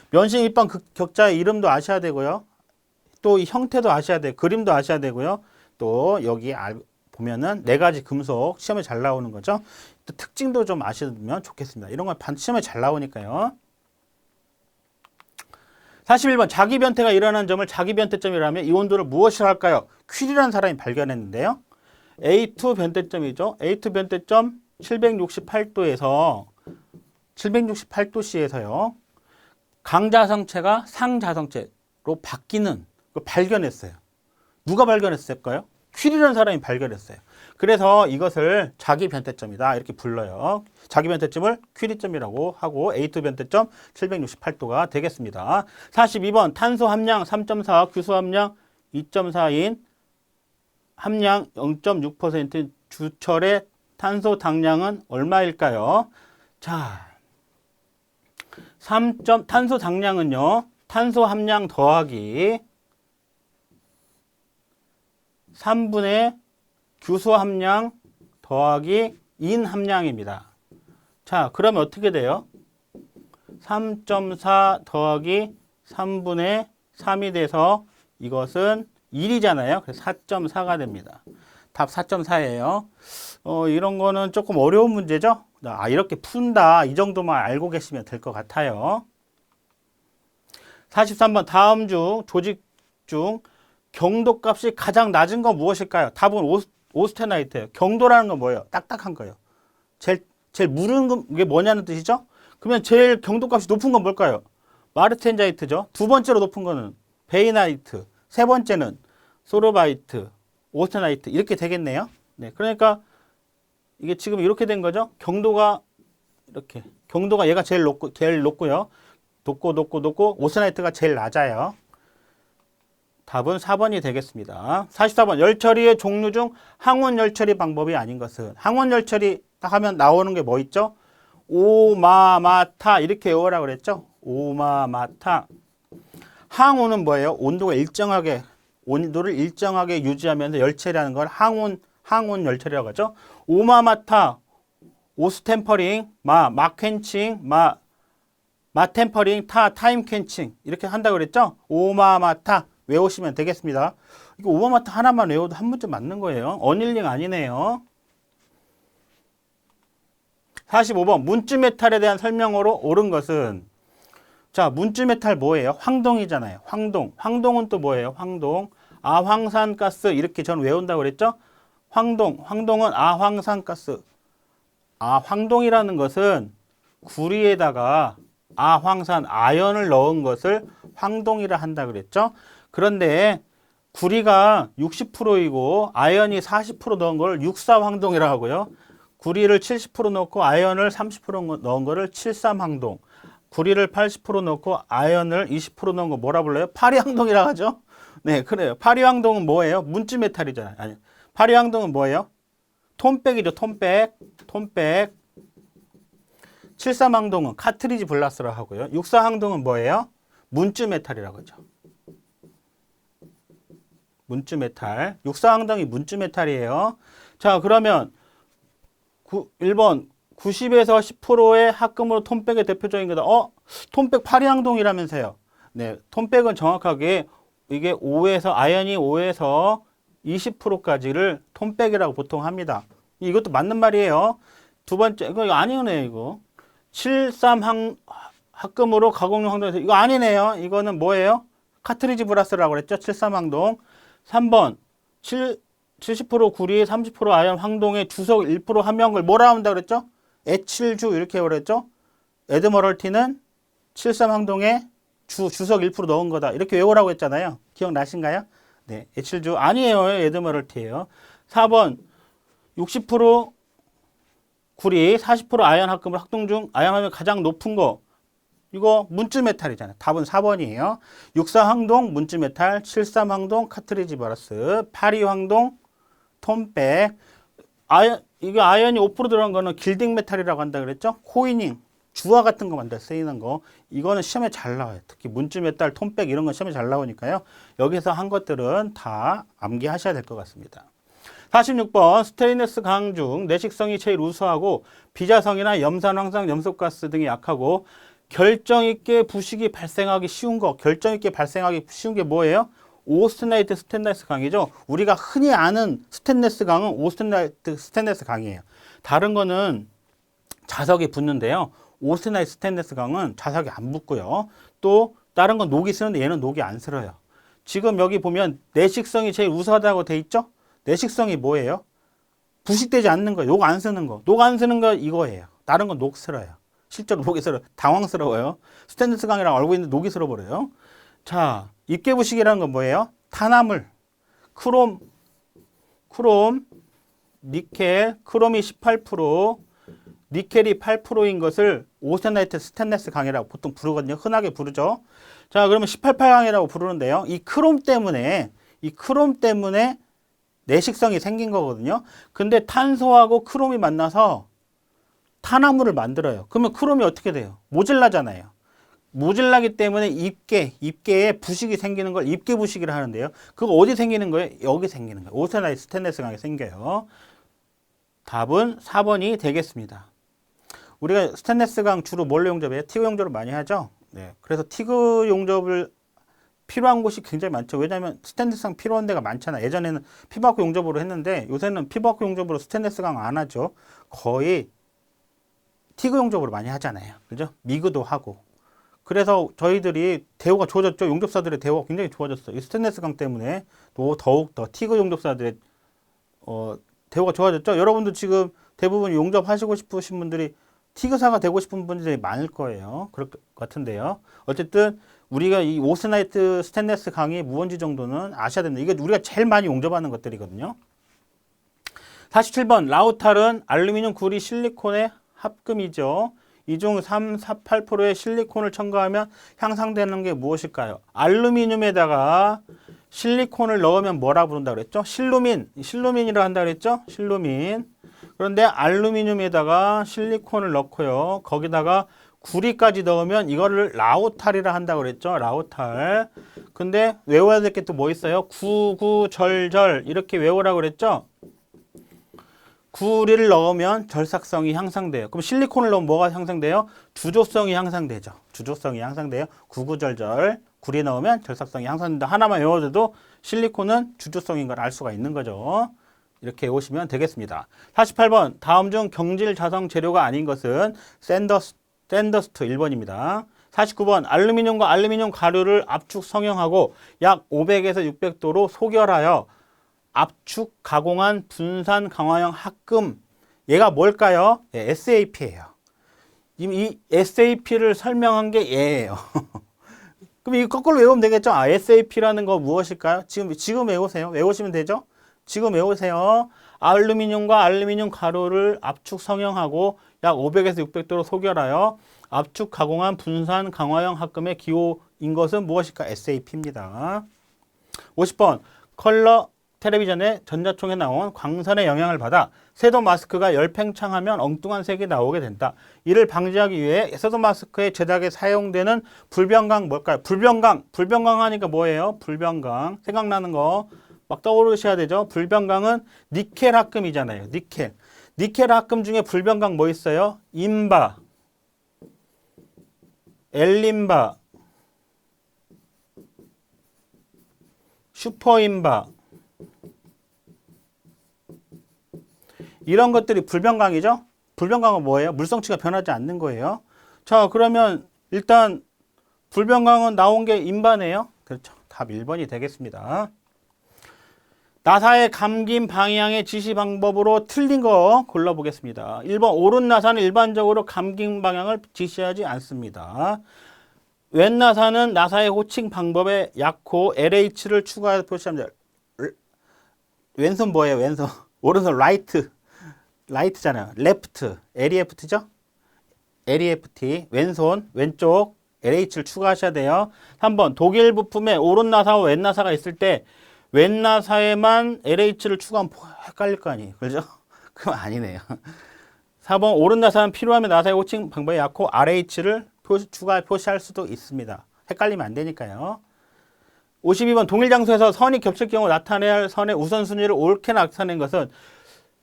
S1: 면심 입방격자의 이름도 아셔야 되고요. 또 이 형태도 아셔야 돼요. 그림도 아셔야 되고요. 또 여기 보면은 네 가지 금속 시험에 잘 나오는 거죠. 또 특징도 좀 아시면 좋겠습니다. 이런 건 시험에 잘 나오니까요. 41번 자기 변태가 일어나는 점을 자기 변태점이라면 이 온도를 무엇이라 할까요? 퀴리라는 사람이 발견했는데요. A2 변태점이죠. A2 변태점 768도에서 768도씨에서요. 강자성체가 상자성체로 바뀌는 걸 발견했어요. 누가 발견했을까요? 퀴리라는 사람이 발견했어요. 그래서 이것을 자기 변태점이다 이렇게 불러요. 자기 변태점을 퀴리점이라고 하고 A2 변태점 768도가 되겠습니다. 42번 탄소 함량 3.4, 규소 함량 2.4인 함량 0.6% 주철의 탄소 당량은 얼마일까요? 자, 탄소 당량은요. 탄소 함량 더하기 3분의 규소 함량 더하기 인 함량입니다. 자, 그러면 어떻게 돼요? 3.4 더하기 3분의 3이 돼서 이것은 1이잖아요. 그래서 4.4가 됩니다. 답 4.4예요. 이런 거는 조금 어려운 문제죠? 이렇게 푼다. 이 정도만 알고 계시면 될 것 같아요. 43번 다음 중 조직 중 경도값이 가장 낮은 건 무엇일까요? 답은 오스테나이트예요. 경도라는 건 뭐예요? 딱딱한 거예요. 제일 무른 게 뭐냐는 뜻이죠? 그러면 제일 경도값이 높은 건 뭘까요? 마르텐자이트죠. 두 번째로 높은 거는 베이나이트, 세 번째는 소르바이트, 오스테나이트 이렇게 되겠네요. 네, 그러니까 이게 지금 이렇게 된 거죠. 경도가 이렇게 경도가 얘가 제일 높고요. 높고 오스테나이트가 제일 낮아요. 답은 4번이 되겠습니다. 44번 열처리의 종류 중 항원 열처리 방법이 아닌 것은 항원 열처리 딱 하면 나오는 게 뭐 있죠? 오마마타 이렇게 외우라고 그랬죠? 오마마타. 항온은 뭐예요? 온도를 일정하게 유지하면서 열처리하는 걸 항온 열처리라고 하죠. 오마마타, 오스템퍼링, 마퀸칭, 마템퍼링, 타임 퀸칭 이렇게 한다고 그랬죠? 오마마타 외우시면 되겠습니다. 이거 오마마타 하나만 외워도 한 문제 맞는 거예요. 어닐링 아니네요. 45번 문주메탈에 대한 설명으로 옳은 것은 자, 문주메탈 뭐예요? 황동이잖아요. 황동은 또 뭐예요? 황동. 아황산가스 이렇게 전 외운다고 그랬죠? 황동은 아황산가스. 황동이라는 것은 구리에다가 아황산 아연을 넣은 것을 황동이라 한다 그랬죠? 그런데 구리가 60%이고 아연이 40% 넣은 걸 육사황동이라고 하고요. 구리를 70% 넣고 아연을 30% 넣은 거를 73황동. 구리를 80% 넣고 아연을 20% 넣은 거 뭐라 불러요? 파리황동이라고 하죠. 네, 그래요. 파리황동은 뭐예요? 문주메탈이잖아요. 아니, 파리황동은 뭐예요? 톤백이죠. 톤백. 73황동은 카트리지 블라스라고 하고요. 64황동은 뭐예요? 문주메탈이라고 하죠. 문주메탈. 64황동이 문주메탈이에요. 자, 그러면 1번 90에서 10%의 합금으로 톤백의 대표적인 거다. 톤백 파리황동이라면서요. 네, 톤백은 정확하게 이게 5에서 아연이 5에서 20%까지를 톤백이라고 보통 합니다. 이것도 맞는 말이에요. 두 번째, 이거 아니네요, 이거. 73 합금으로 가공용 항동에서, 이거 아니네요. 이거는 뭐예요? 카트리지 브라스라고 그랬죠? 73 항동. 3번, 70% 구리, 30% 아연 황동에 주석 1% 함유한 걸 뭐라 한다 그랬죠? 에칠주 이렇게 그랬죠? 에드머럴티는 73 항동에 주석 1% 넣은 거다. 이렇게 외우라고 했잖아요. 기억나신가요? 네, 에칠주 아니에요. 에드머럴티예요. 4번 60% 구리, 40% 아연 합금을 합동 중 아연함이 가장 높은 거. 이거 문주메탈이잖아요. 답은 4번이에요. 64 황동 문주메탈, 73 황동 카트리지 브라스, 82 황동 톰백. 이게 아연이 5% 들어간 거는 길딩 메탈이라고 한다 그랬죠? 코이닝, 주화 같은 거 만들 쓰이는 거. 이거는 시험에 잘 나와요. 특히 문주메탈, 톰백 이런 건 시험에 잘 나오니까요. 여기서 한 것들은 다 암기하셔야 될 것 같습니다. 46번 스테인리스 강 중 내식성이 제일 우수하고 비자성이나 염산, 황산, 염소가스 등이 약하고 결정 있게 부식이 발생하기 쉬운 거. 결정 있게 발생하기 쉬운 게 뭐예요? 오스테나이트 스테인리스 강이죠. 우리가 흔히 아는 스테인리스 강은 오스테나이트 스테인리스 강이에요. 다른 거는 자석이 붙는데요. 오스테나이트 스테인리스 강은 자석이 안 붙고요. 또 다른 건 녹이 쓰는데 얘는 녹이 안 쓸어요. 지금 여기 보면 내식성이 제일 우수하다고 돼 있죠? 내식성이 뭐예요? 부식되지 않는 거예요. 녹 안 쓰는 거. 녹 안 쓰는 거 이거예요. 다른 건 녹 쓸어요. 실제로 녹이 쓸어요. 당황스러워요. 스테인리스 강이랑 알고 있는데 녹이 쓸어버려요. 자, 입계부식이라는 건 뭐예요? 탄화물, 크롬, 니켈, 크롬이 18%, 니켈이 8%인 것을 오스테나이트 스테인리스 강이라고 보통 부르거든요. 흔하게 부르죠. 자, 그러면 18,8강이라고 부르는데요. 이 크롬 때문에 내식성이 생긴 거거든요. 근데 탄소하고 크롬이 만나서 탄화물을 만들어요. 그러면 크롬이 어떻게 돼요? 모질라잖아요. 모질라기 때문에 입계에 부식이 생기는 걸 입계 부식이라 하는데요. 그거 어디 생기는 거예요? 여기 생기는 거예요. 오스테나이트 스테인리스 강에 생겨요. 답은 4번이 되겠습니다. 우리가 스테인리스 강 주로 뭘로 용접해요? 티그 용접을 많이 하죠. 네. 그래서 티그 용접을 필요한 곳이 굉장히 많죠. 왜냐하면 스테인리스 강 필요한 데가 많잖아요. 예전에는 피부학교 용접으로 했는데 요새는 피부학교 용접으로 스테인리스 강 안 하죠. 거의 티그 용접으로 많이 하잖아요. 그죠? 미그도 하고. 그래서 저희들이 대우가 좋아졌죠. 용접사들의 대우가 굉장히 좋아졌어요. 이 스테인리스 강 때문에 또 더욱 더 티그 용접사들의 대우가 좋아졌죠. 여러분도 지금 대부분 용접하시고 싶으신 분들이 티그사가 되고 싶은 분들이 많을 거예요. 그럴 것 같은데요. 어쨌든 우리가 이 오스테나이트 스테인리스 강의 무언지 정도는 아셔야 됩니다. 이게 우리가 제일 많이 용접하는 것들이거든요. 47번 라우탈은 알루미늄, 구리, 실리콘의 합금이죠. 이 중 3, 4, 8%의 실리콘을 첨가하면 향상되는 게 무엇일까요? 알루미늄에다가 실리콘을 넣으면 뭐라 부른다 그랬죠? 실루민이라 한다 그랬죠? 실루민. 그런데 알루미늄에다가 실리콘을 넣고요. 거기다가 구리까지 넣으면 이거를 라우탈이라 한다 그랬죠? 라우탈. 근데 외워야 될 게 또 뭐 있어요? 구구절절 이렇게 외우라고 그랬죠? 구리를 넣으면 절삭성이 향상돼요. 그럼 실리콘을 넣으면 뭐가 향상돼요? 주조성이 향상되죠. 주조성이 향상돼요. 구구절절. 구리 넣으면 절삭성이 향상된다. 하나만 외워줘도 실리콘은 주조성인 걸 알 수가 있는 거죠. 이렇게 외우시면 되겠습니다. 48번 다음 중 경질 자성 재료가 아닌 것은 샌더스트 1번입니다. 49번 알루미늄과 알루미늄 가루를 압축 성형하고 약 500에서 600도로 소결하여 압축 가공한 분산 강화형 합금. 얘가 뭘까요? 네, SAP예요. 이 SAP를 설명한 게 얘예요. 그럼 이거 거꾸로 외우면 되겠죠? SAP라는 거 무엇일까요? 지금 외우세요. 외우시면 되죠? 지금 외우세요. 알루미늄과 알루미늄 가루를 압축 성형하고 약 500에서 600도로 소결하여 압축 가공한 분산 강화형 합금의 기호인 것은 무엇일까? SAP입니다. 50번 컬러 텔레비전에 전자총에 나온 광선의 영향을 받아 섀도우 마스크가 열팽창하면 엉뚱한 색이 나오게 된다. 이를 방지하기 위해 섀도우 마스크의 제작에 사용되는 불변광 뭘까요? 불변광 하니까 뭐예요? 불변광. 생각나는 거 막 떠오르셔야 되죠? 불변광은 니켈 합금이잖아요. 니켈 합금 중에 불변광 뭐 있어요? 인바, 엘린바, 슈퍼인바. 이런 것들이 불변광이죠. 불변광은 뭐예요? 물성치가 변하지 않는 거예요. 자, 그러면 일단 불변광은 나온 게 인바네요. 그렇죠. 답 1번이 되겠습니다. 나사의 감김 방향의 지시 방법으로 틀린 거 골라보겠습니다. 1번 오른 나사는 일반적으로 감김 방향을 지시하지 않습니다. 왼 나사는 나사의 호칭 방법에 약호 LH를 추가해서 표시합니다. 왼손 뭐예요? 왼손. 오른손 라이트. 라이트잖아요. 레프트. LEFT죠? LEFT. 왼손. 왼쪽. LH를 추가하셔야 돼요. 3번 독일 부품에 오른 나사와 왼 나사가 있을 때 왼 나사에만 LH를 추가하면 헷갈릴 거 아니에요. 그죠? 그럼 아니네요. 4번 오른 나사는 필요하면 나사의 호칭 방법에 약호 RH를 표시할 수도 있습니다. 헷갈리면 안 되니까요. 52번 동일 장소에서 선이 겹칠 경우 나타내야 할 선의 우선순위를 옳게 나타낸 것은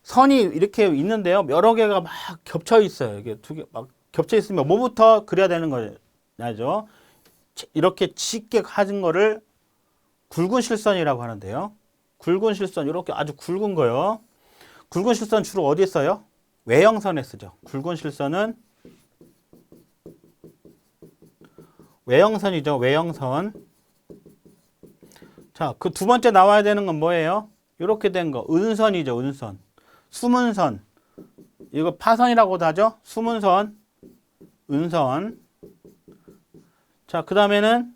S1: 선이 이렇게 있는데요. 여러 개가 막 겹쳐 있어요. 이게 두 개 막 겹쳐 있으면 뭐부터 그려야 되는 거죠? 이렇게 짙게 하는 거를 굵은 실선이라고 하는데요. 굵은 실선, 이렇게 아주 굵은 거요. 굵은 실선 주로 어디에 써요? 외형선에 쓰죠. 굵은 실선은 외형선이죠. 외형선. 자, 그 두 번째 나와야 되는 건 뭐예요? 이렇게 된 거. 은선이죠. 은선. 숨은 선. 이거 파선이라고도 하죠. 숨은 선. 은선. 자, 그 다음에는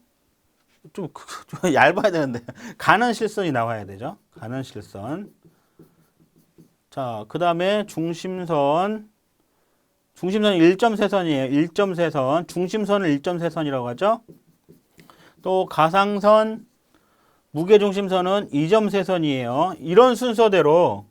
S1: 좀 얇아야 되는데. 가는 실선이 나와야 되죠. 가는 실선. 자, 그 다음에 중심선. 중심선이 1.3선이에요. 1.3선. 중심선을 1.3선이라고 하죠. 또 가상선, 무게중심선은 2.3선이에요. 이런 순서대로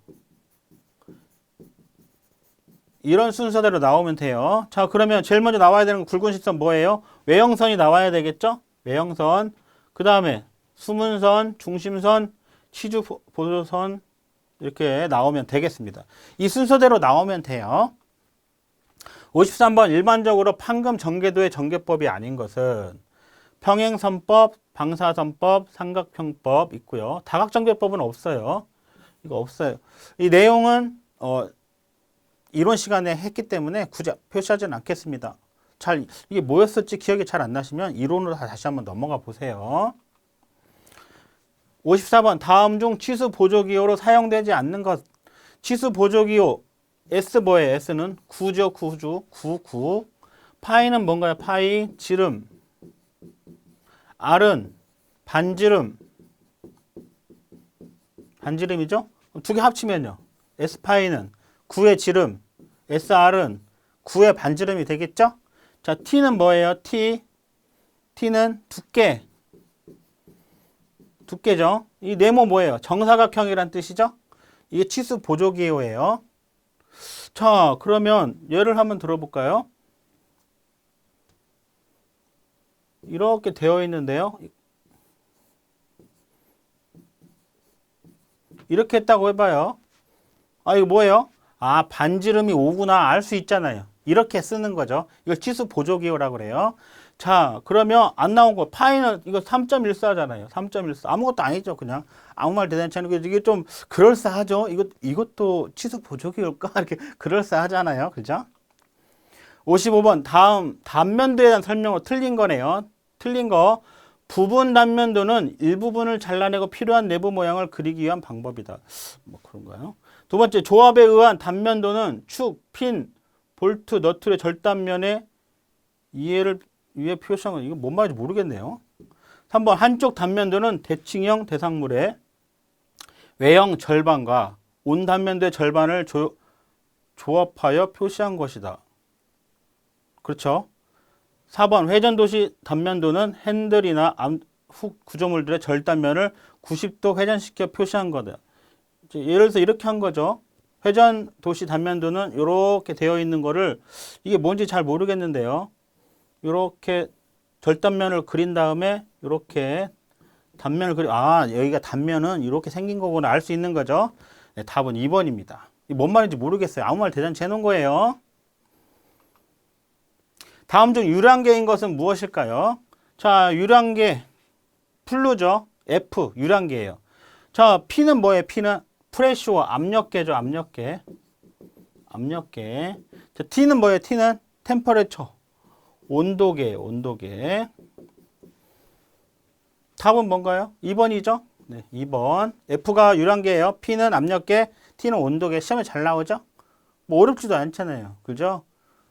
S1: 나오면 돼요. 자, 그러면 제일 먼저 나와야 되는 건 굵은 실선 뭐예요? 외형선이 나와야 되겠죠? 외형선. 그 다음에 숨은선, 중심선, 치주보조선 이렇게 나오면 되겠습니다. 이 순서대로 나오면 돼요. 53번 일반적으로 판금 전개도의 전개법이 아닌 것은 평행선법, 방사선법, 삼각형법 있고요. 다각전개법은 없어요. 이거 없어요. 이 내용은 이론 시간에 했기 때문에 굳이 표시하지는 않겠습니다. 이게 뭐였을지 기억이 잘 안 나시면 이론으로 다시 한번 넘어가 보세요. 54번 다음 중 치수 보조기호로 사용되지 않는 것. 치수 보조기호 S 뭐예요? S는 구죠. 구. 파이는 뭔가요? 파이, 지름. R은 반지름이죠? 두 개 합치면요. S파이는 9의 지름, SR은 9의 반지름이 되겠죠? 자, T는 뭐예요? T는 두께죠? 이 네모 뭐예요? 정사각형이란 뜻이죠? 이게 치수 보조기호예요. 자, 그러면 예를 한번 들어볼까요? 이렇게 되어 있는데요. 이렇게 했다고 해봐요. 아, 이거 뭐예요? 아, 반지름이 5구나 알 수 있잖아요. 이렇게 쓰는 거죠. 이걸 치수 보조기호라고 그래요. 자, 그러면 안 나온 거 파이는 이거 3.14잖아요. 3.14 아무것도 아니죠. 그냥 아무 말 대단치 않은 게 이게 좀 그럴싸하죠. 이것도 치수 보조기호일까? 이렇게 그럴싸하잖아요. 그죠? 55번 다음 단면도에 대한 설명으로 틀린 거네요. 틀린 거. 부분 단면도는 일부분을 잘라내고 필요한 내부 모양을 그리기 위한 방법이다. 뭐 그런가요? 두 번째, 조합에 의한 단면도는 축, 핀, 볼트, 너트의 절단면의 이해를 위해 표시한 거. 이거 뭔 말인지 모르겠네요. 3번, 한쪽 단면도는 대칭형 대상물의 외형 절반과 온 단면도의 절반을 조합하여 표시한 것이다. 그렇죠? 4번, 회전도시 단면도는 핸들이나 훅 구조물들의 절단면을 90도 회전시켜 표시한 거다. 예를 들어서 이렇게 한 거죠. 회전도시 단면도는 이렇게 되어 있는 거를 이게 뭔지 잘 모르겠는데요. 이렇게 절단면을 그린 다음에 이렇게 단면을 여기가 단면은 이렇게 생긴 거구나 알 수 있는 거죠. 네, 답은 2번입니다. 이게 뭔 말인지 모르겠어요. 아무 말 대잔치 해놓은 거예요. 다음 중 유량계인 것은 무엇일까요? 자, 유량계 플루죠. F 유량계예요. 자, P는 뭐예요? P는 프레시오 압력계죠. 압력계. 압력계. 자, T는 뭐예요? T는 템퍼레처. 온도계, 온도계. 답은 뭔가요? 2번이죠? 네, 2번. F가 유량계예요. P는 압력계, T는 온도계. 시험에 잘 나오죠? 뭐 어렵지도 않잖아요. 그죠?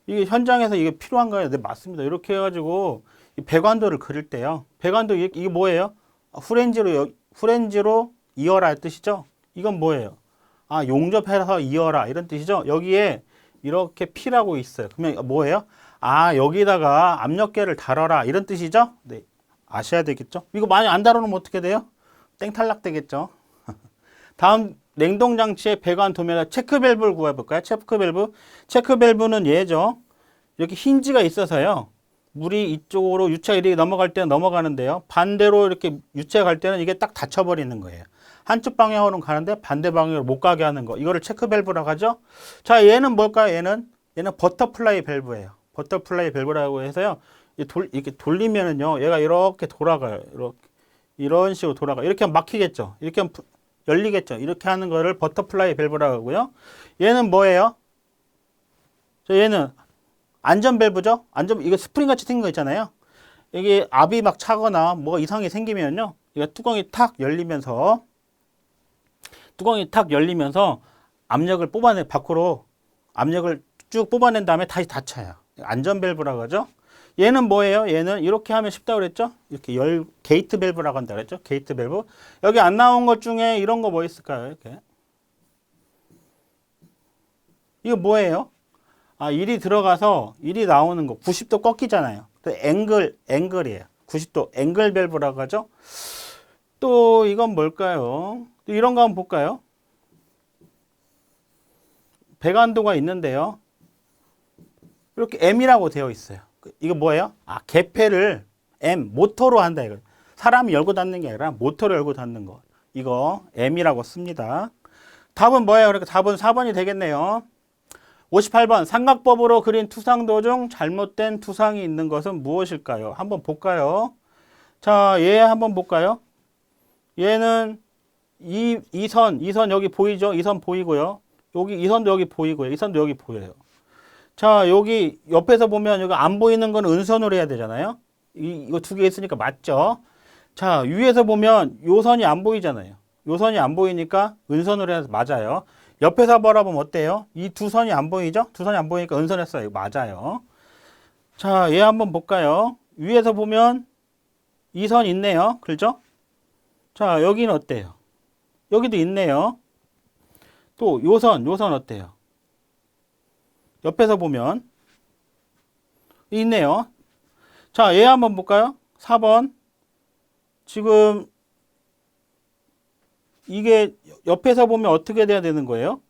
S1: 이게 현장에서 이게 필요한가요? 네, 맞습니다. 이렇게 해가지고 이 배관도를 그릴 때요. 배관도 이게 뭐예요? 후렌지로 이어라 뜻이죠? 이건 뭐예요? 아, 용접해서 이어라 이런 뜻이죠? 여기에 이렇게 P라고 있어요. 그러면 뭐예요? 아, 여기다가 압력계를 달아라 이런 뜻이죠? 네, 아셔야 되겠죠? 이거 많이 안 다루면 어떻게 돼요? 땡탈락 되겠죠? 다음 냉동장치의 배관 도면에 체크밸브를 구해볼까요? 체크밸브. 체크밸브는 얘죠. 이렇게 힌지가 있어서요. 물이 이쪽으로 유체가 이렇게 넘어갈 때는 넘어가는데요. 반대로 이렇게 유체가 갈 때는 이게 딱 닫혀버리는 거예요. 한쪽 방향으로는 가는데 반대 방향으로 못 가게 하는 거. 이거를 체크밸브라고 하죠. 자, 얘는 뭘까요? 얘는 버터플라이 밸브예요. 버터플라이 밸브라고 해서요. 이렇게 돌리면은요. 얘가 이렇게 돌아가요. 이런 식으로 돌아가요. 이렇게 하면 막히겠죠. 이렇게 하면 열리겠죠. 이렇게 하는 거를 버터플라이 밸브라고 하고요. 얘는 뭐예요? 자, 얘는 안전 밸브죠. 이거 스프링 같이 생긴 거 있잖아요. 이게 압이 막 차거나 뭐 이상이 생기면요. 이거 뚜껑이 탁 열리면서 압력을 밖으로 압력을 쭉 뽑아낸 다음에 다시 닫혀요. 안전 밸브라고 하죠. 얘는 뭐예요? 얘는 이렇게 하면 쉽다고 그랬죠? 이렇게 게이트 밸브라고 한다 그랬죠? 게이트 밸브. 여기 안 나온 것 중에 이런 거 뭐 있을까요? 이렇게. 이거 뭐예요? 아, 일이 들어가서 일이 나오는 거 90도 꺾이잖아요. 앵글이에요. 90도 앵글 밸브라고 하죠. 또 이건 뭘까요? 또 이런 거 한번 볼까요? 배관도가 있는데요. 이렇게 M이라고 되어 있어요. 이거 뭐예요? 아, 개폐를 모터로 한다 이거. 사람이 열고 닫는 게 아니라 모터로 열고 닫는 거. 이거 M이라고 씁니다. 답은 뭐예요? 그러니까 답은 4번이 되겠네요. 58번 삼각법으로 그린 투상도 중 잘못된 투상이 있는 것은 무엇일까요? 한번 볼까요? 자, 얘 한번 볼까요? 얘는 이 선 여기 보이죠? 이 선 보이고요. 이 선도 여기 보이고요. 이 선도 여기 보여요. 자, 여기 옆에서 보면 여기 안 보이는 건 은선으로 해야 되잖아요. 이거 두 개 있으니까 맞죠? 자, 위에서 보면 요 선이 안 보이잖아요. 요 선이 안 보이니까 은선으로 해서 맞아요. 옆에서 바라보면 어때요? 이 두 선이 안 보이죠? 두 선이 안 보이니까 은선했어요. 맞아요. 자, 얘 한번 볼까요? 위에서 보면 이 선 있네요. 그렇죠? 자, 여기는 어때요? 여기도 있네요. 또 요 선 어때요? 옆에서 보면 있네요. 자, 얘 한번 볼까요? 4번. 지금 이게 옆에서 보면 어떻게 돼야 되는 거예요?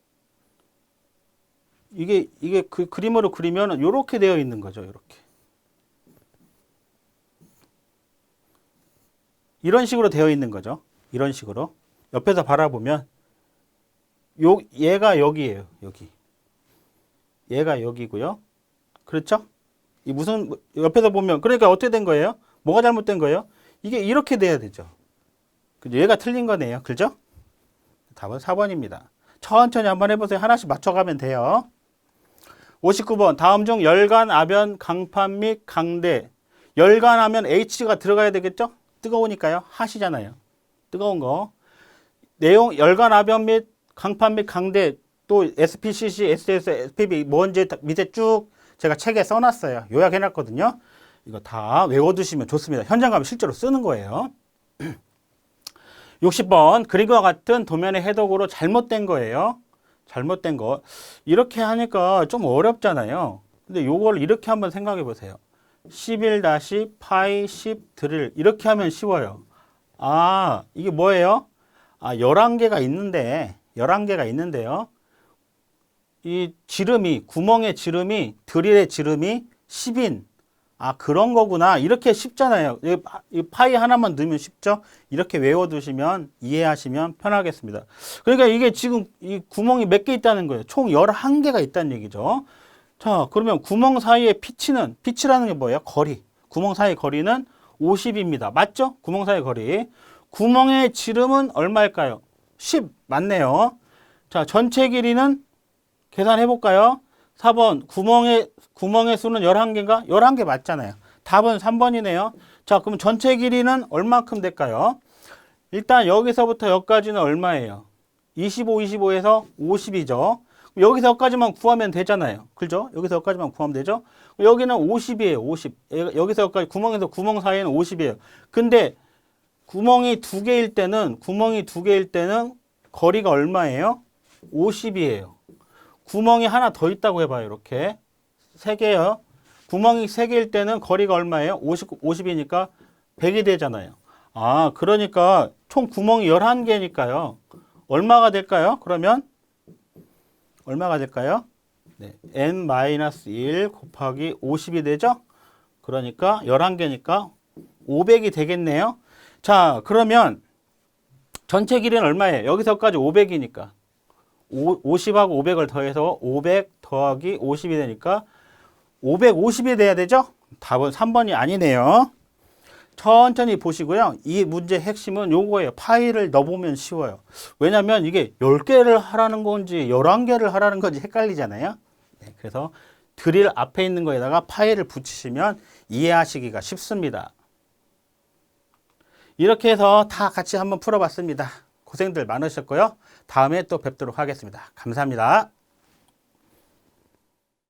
S1: 이게 그 그림으로 그리면 이렇게 되어 있는 거죠. 이렇게. 이런 식으로 되어 있는 거죠. 이런 식으로. 옆에서 바라보면 얘가 여기예요. 여기. 얘가 여기고요. 그렇죠? 이 무슨 옆에서 보면 그러니까 어떻게 된 거예요? 뭐가 잘못된 거예요? 이게 이렇게 돼야 되죠. 얘가 틀린 거네요. 그죠? 답은 4번입니다. 천천히 한번 해보세요. 하나씩 맞춰가면 돼요. 59번 다음 중 열간, 아변, 강판 및 강대. 열간하면 H가 들어가야 되겠죠? 뜨거우니까요. 핫이잖아요. 뜨거운 거. 내용 열간, 아변 및 강판 및 강대. 또 SPCC, SDS, SPB 뭔지 밑에 쭉 제가 책에 써놨어요. 요약해놨거든요. 이거 다 외워두시면 좋습니다. 현장 가면 실제로 쓰는 거예요. 60번 그림과 같은 도면의 해독으로 잘못된 거예요. 잘못된 거. 이렇게 하니까 좀 어렵잖아요. 근데 요걸 이렇게 한번 생각해 보세요. 11-파이 10 드릴 이렇게 하면 쉬워요. 아, 이게 뭐예요? 아, 11개가 있는데요. 이 지름이, 구멍의 지름이, 드릴의 지름이 10인. 아, 그런 거구나. 이렇게 쉽잖아요. 이 파이 하나만 넣으면 쉽죠? 이렇게 외워두시면, 이해하시면 편하겠습니다. 그러니까 이게 지금 이 구멍이 몇 개 있다는 거예요. 총 11개가 있다는 얘기죠. 자, 그러면 구멍 사이의 피치라는 게 뭐예요? 거리. 구멍 사이 거리는 50입니다. 맞죠? 구멍 사이 거리. 구멍의 지름은 얼마일까요? 10. 맞네요. 자, 전체 길이는 계산해 볼까요? 4번 구멍의 수는 11개인가? 11개 맞잖아요. 답은 3번이네요. 자, 그럼 전체 길이는 얼마큼 될까요? 일단 여기서부터 여기까지는 얼마예요? 25, 25에서 50이죠. 여기서 여기까지만 구하면 되잖아요. 그죠? 여기서 여기까지만 구하면 되죠? 여기는 50이에요. 50. 여기서 여기까지 구멍에서 구멍 사이에는 50이에요. 근데 구멍이 두 개일 때는 거리가 얼마예요? 50이에요. 구멍이 하나 더 있다고 해봐요. 이렇게. 3개요. 구멍이 3개일 때는 거리가 얼마예요? 50이니까 100이 되잖아요. 아, 그러니까 총 구멍이 11개니까요. 얼마가 될까요? 그러면 얼마가 될까요? 네, n-1 곱하기 50이 되죠? 그러니까 11개니까 500이 되겠네요. 자, 그러면 전체 길이는 얼마예요? 여기서까지 500이니까 50하고 500을 더해서 500 더하기 50이 되니까 550이 돼야 되죠? 답은 3번이 아니네요. 천천히 보시고요. 이 문제 핵심은 요거예요. 파일을 넣어보면 쉬워요. 왜냐면 이게 10개를 하라는 건지 11개를 하라는 건지 헷갈리잖아요. 네, 그래서 드릴 앞에 있는 거에다가 파일을 붙이시면 이해하시기가 쉽습니다. 이렇게 해서 다 같이 한번 풀어봤습니다. 고생들 많으셨고요. 다음에 또 뵙도록 하겠습니다. 감사합니다.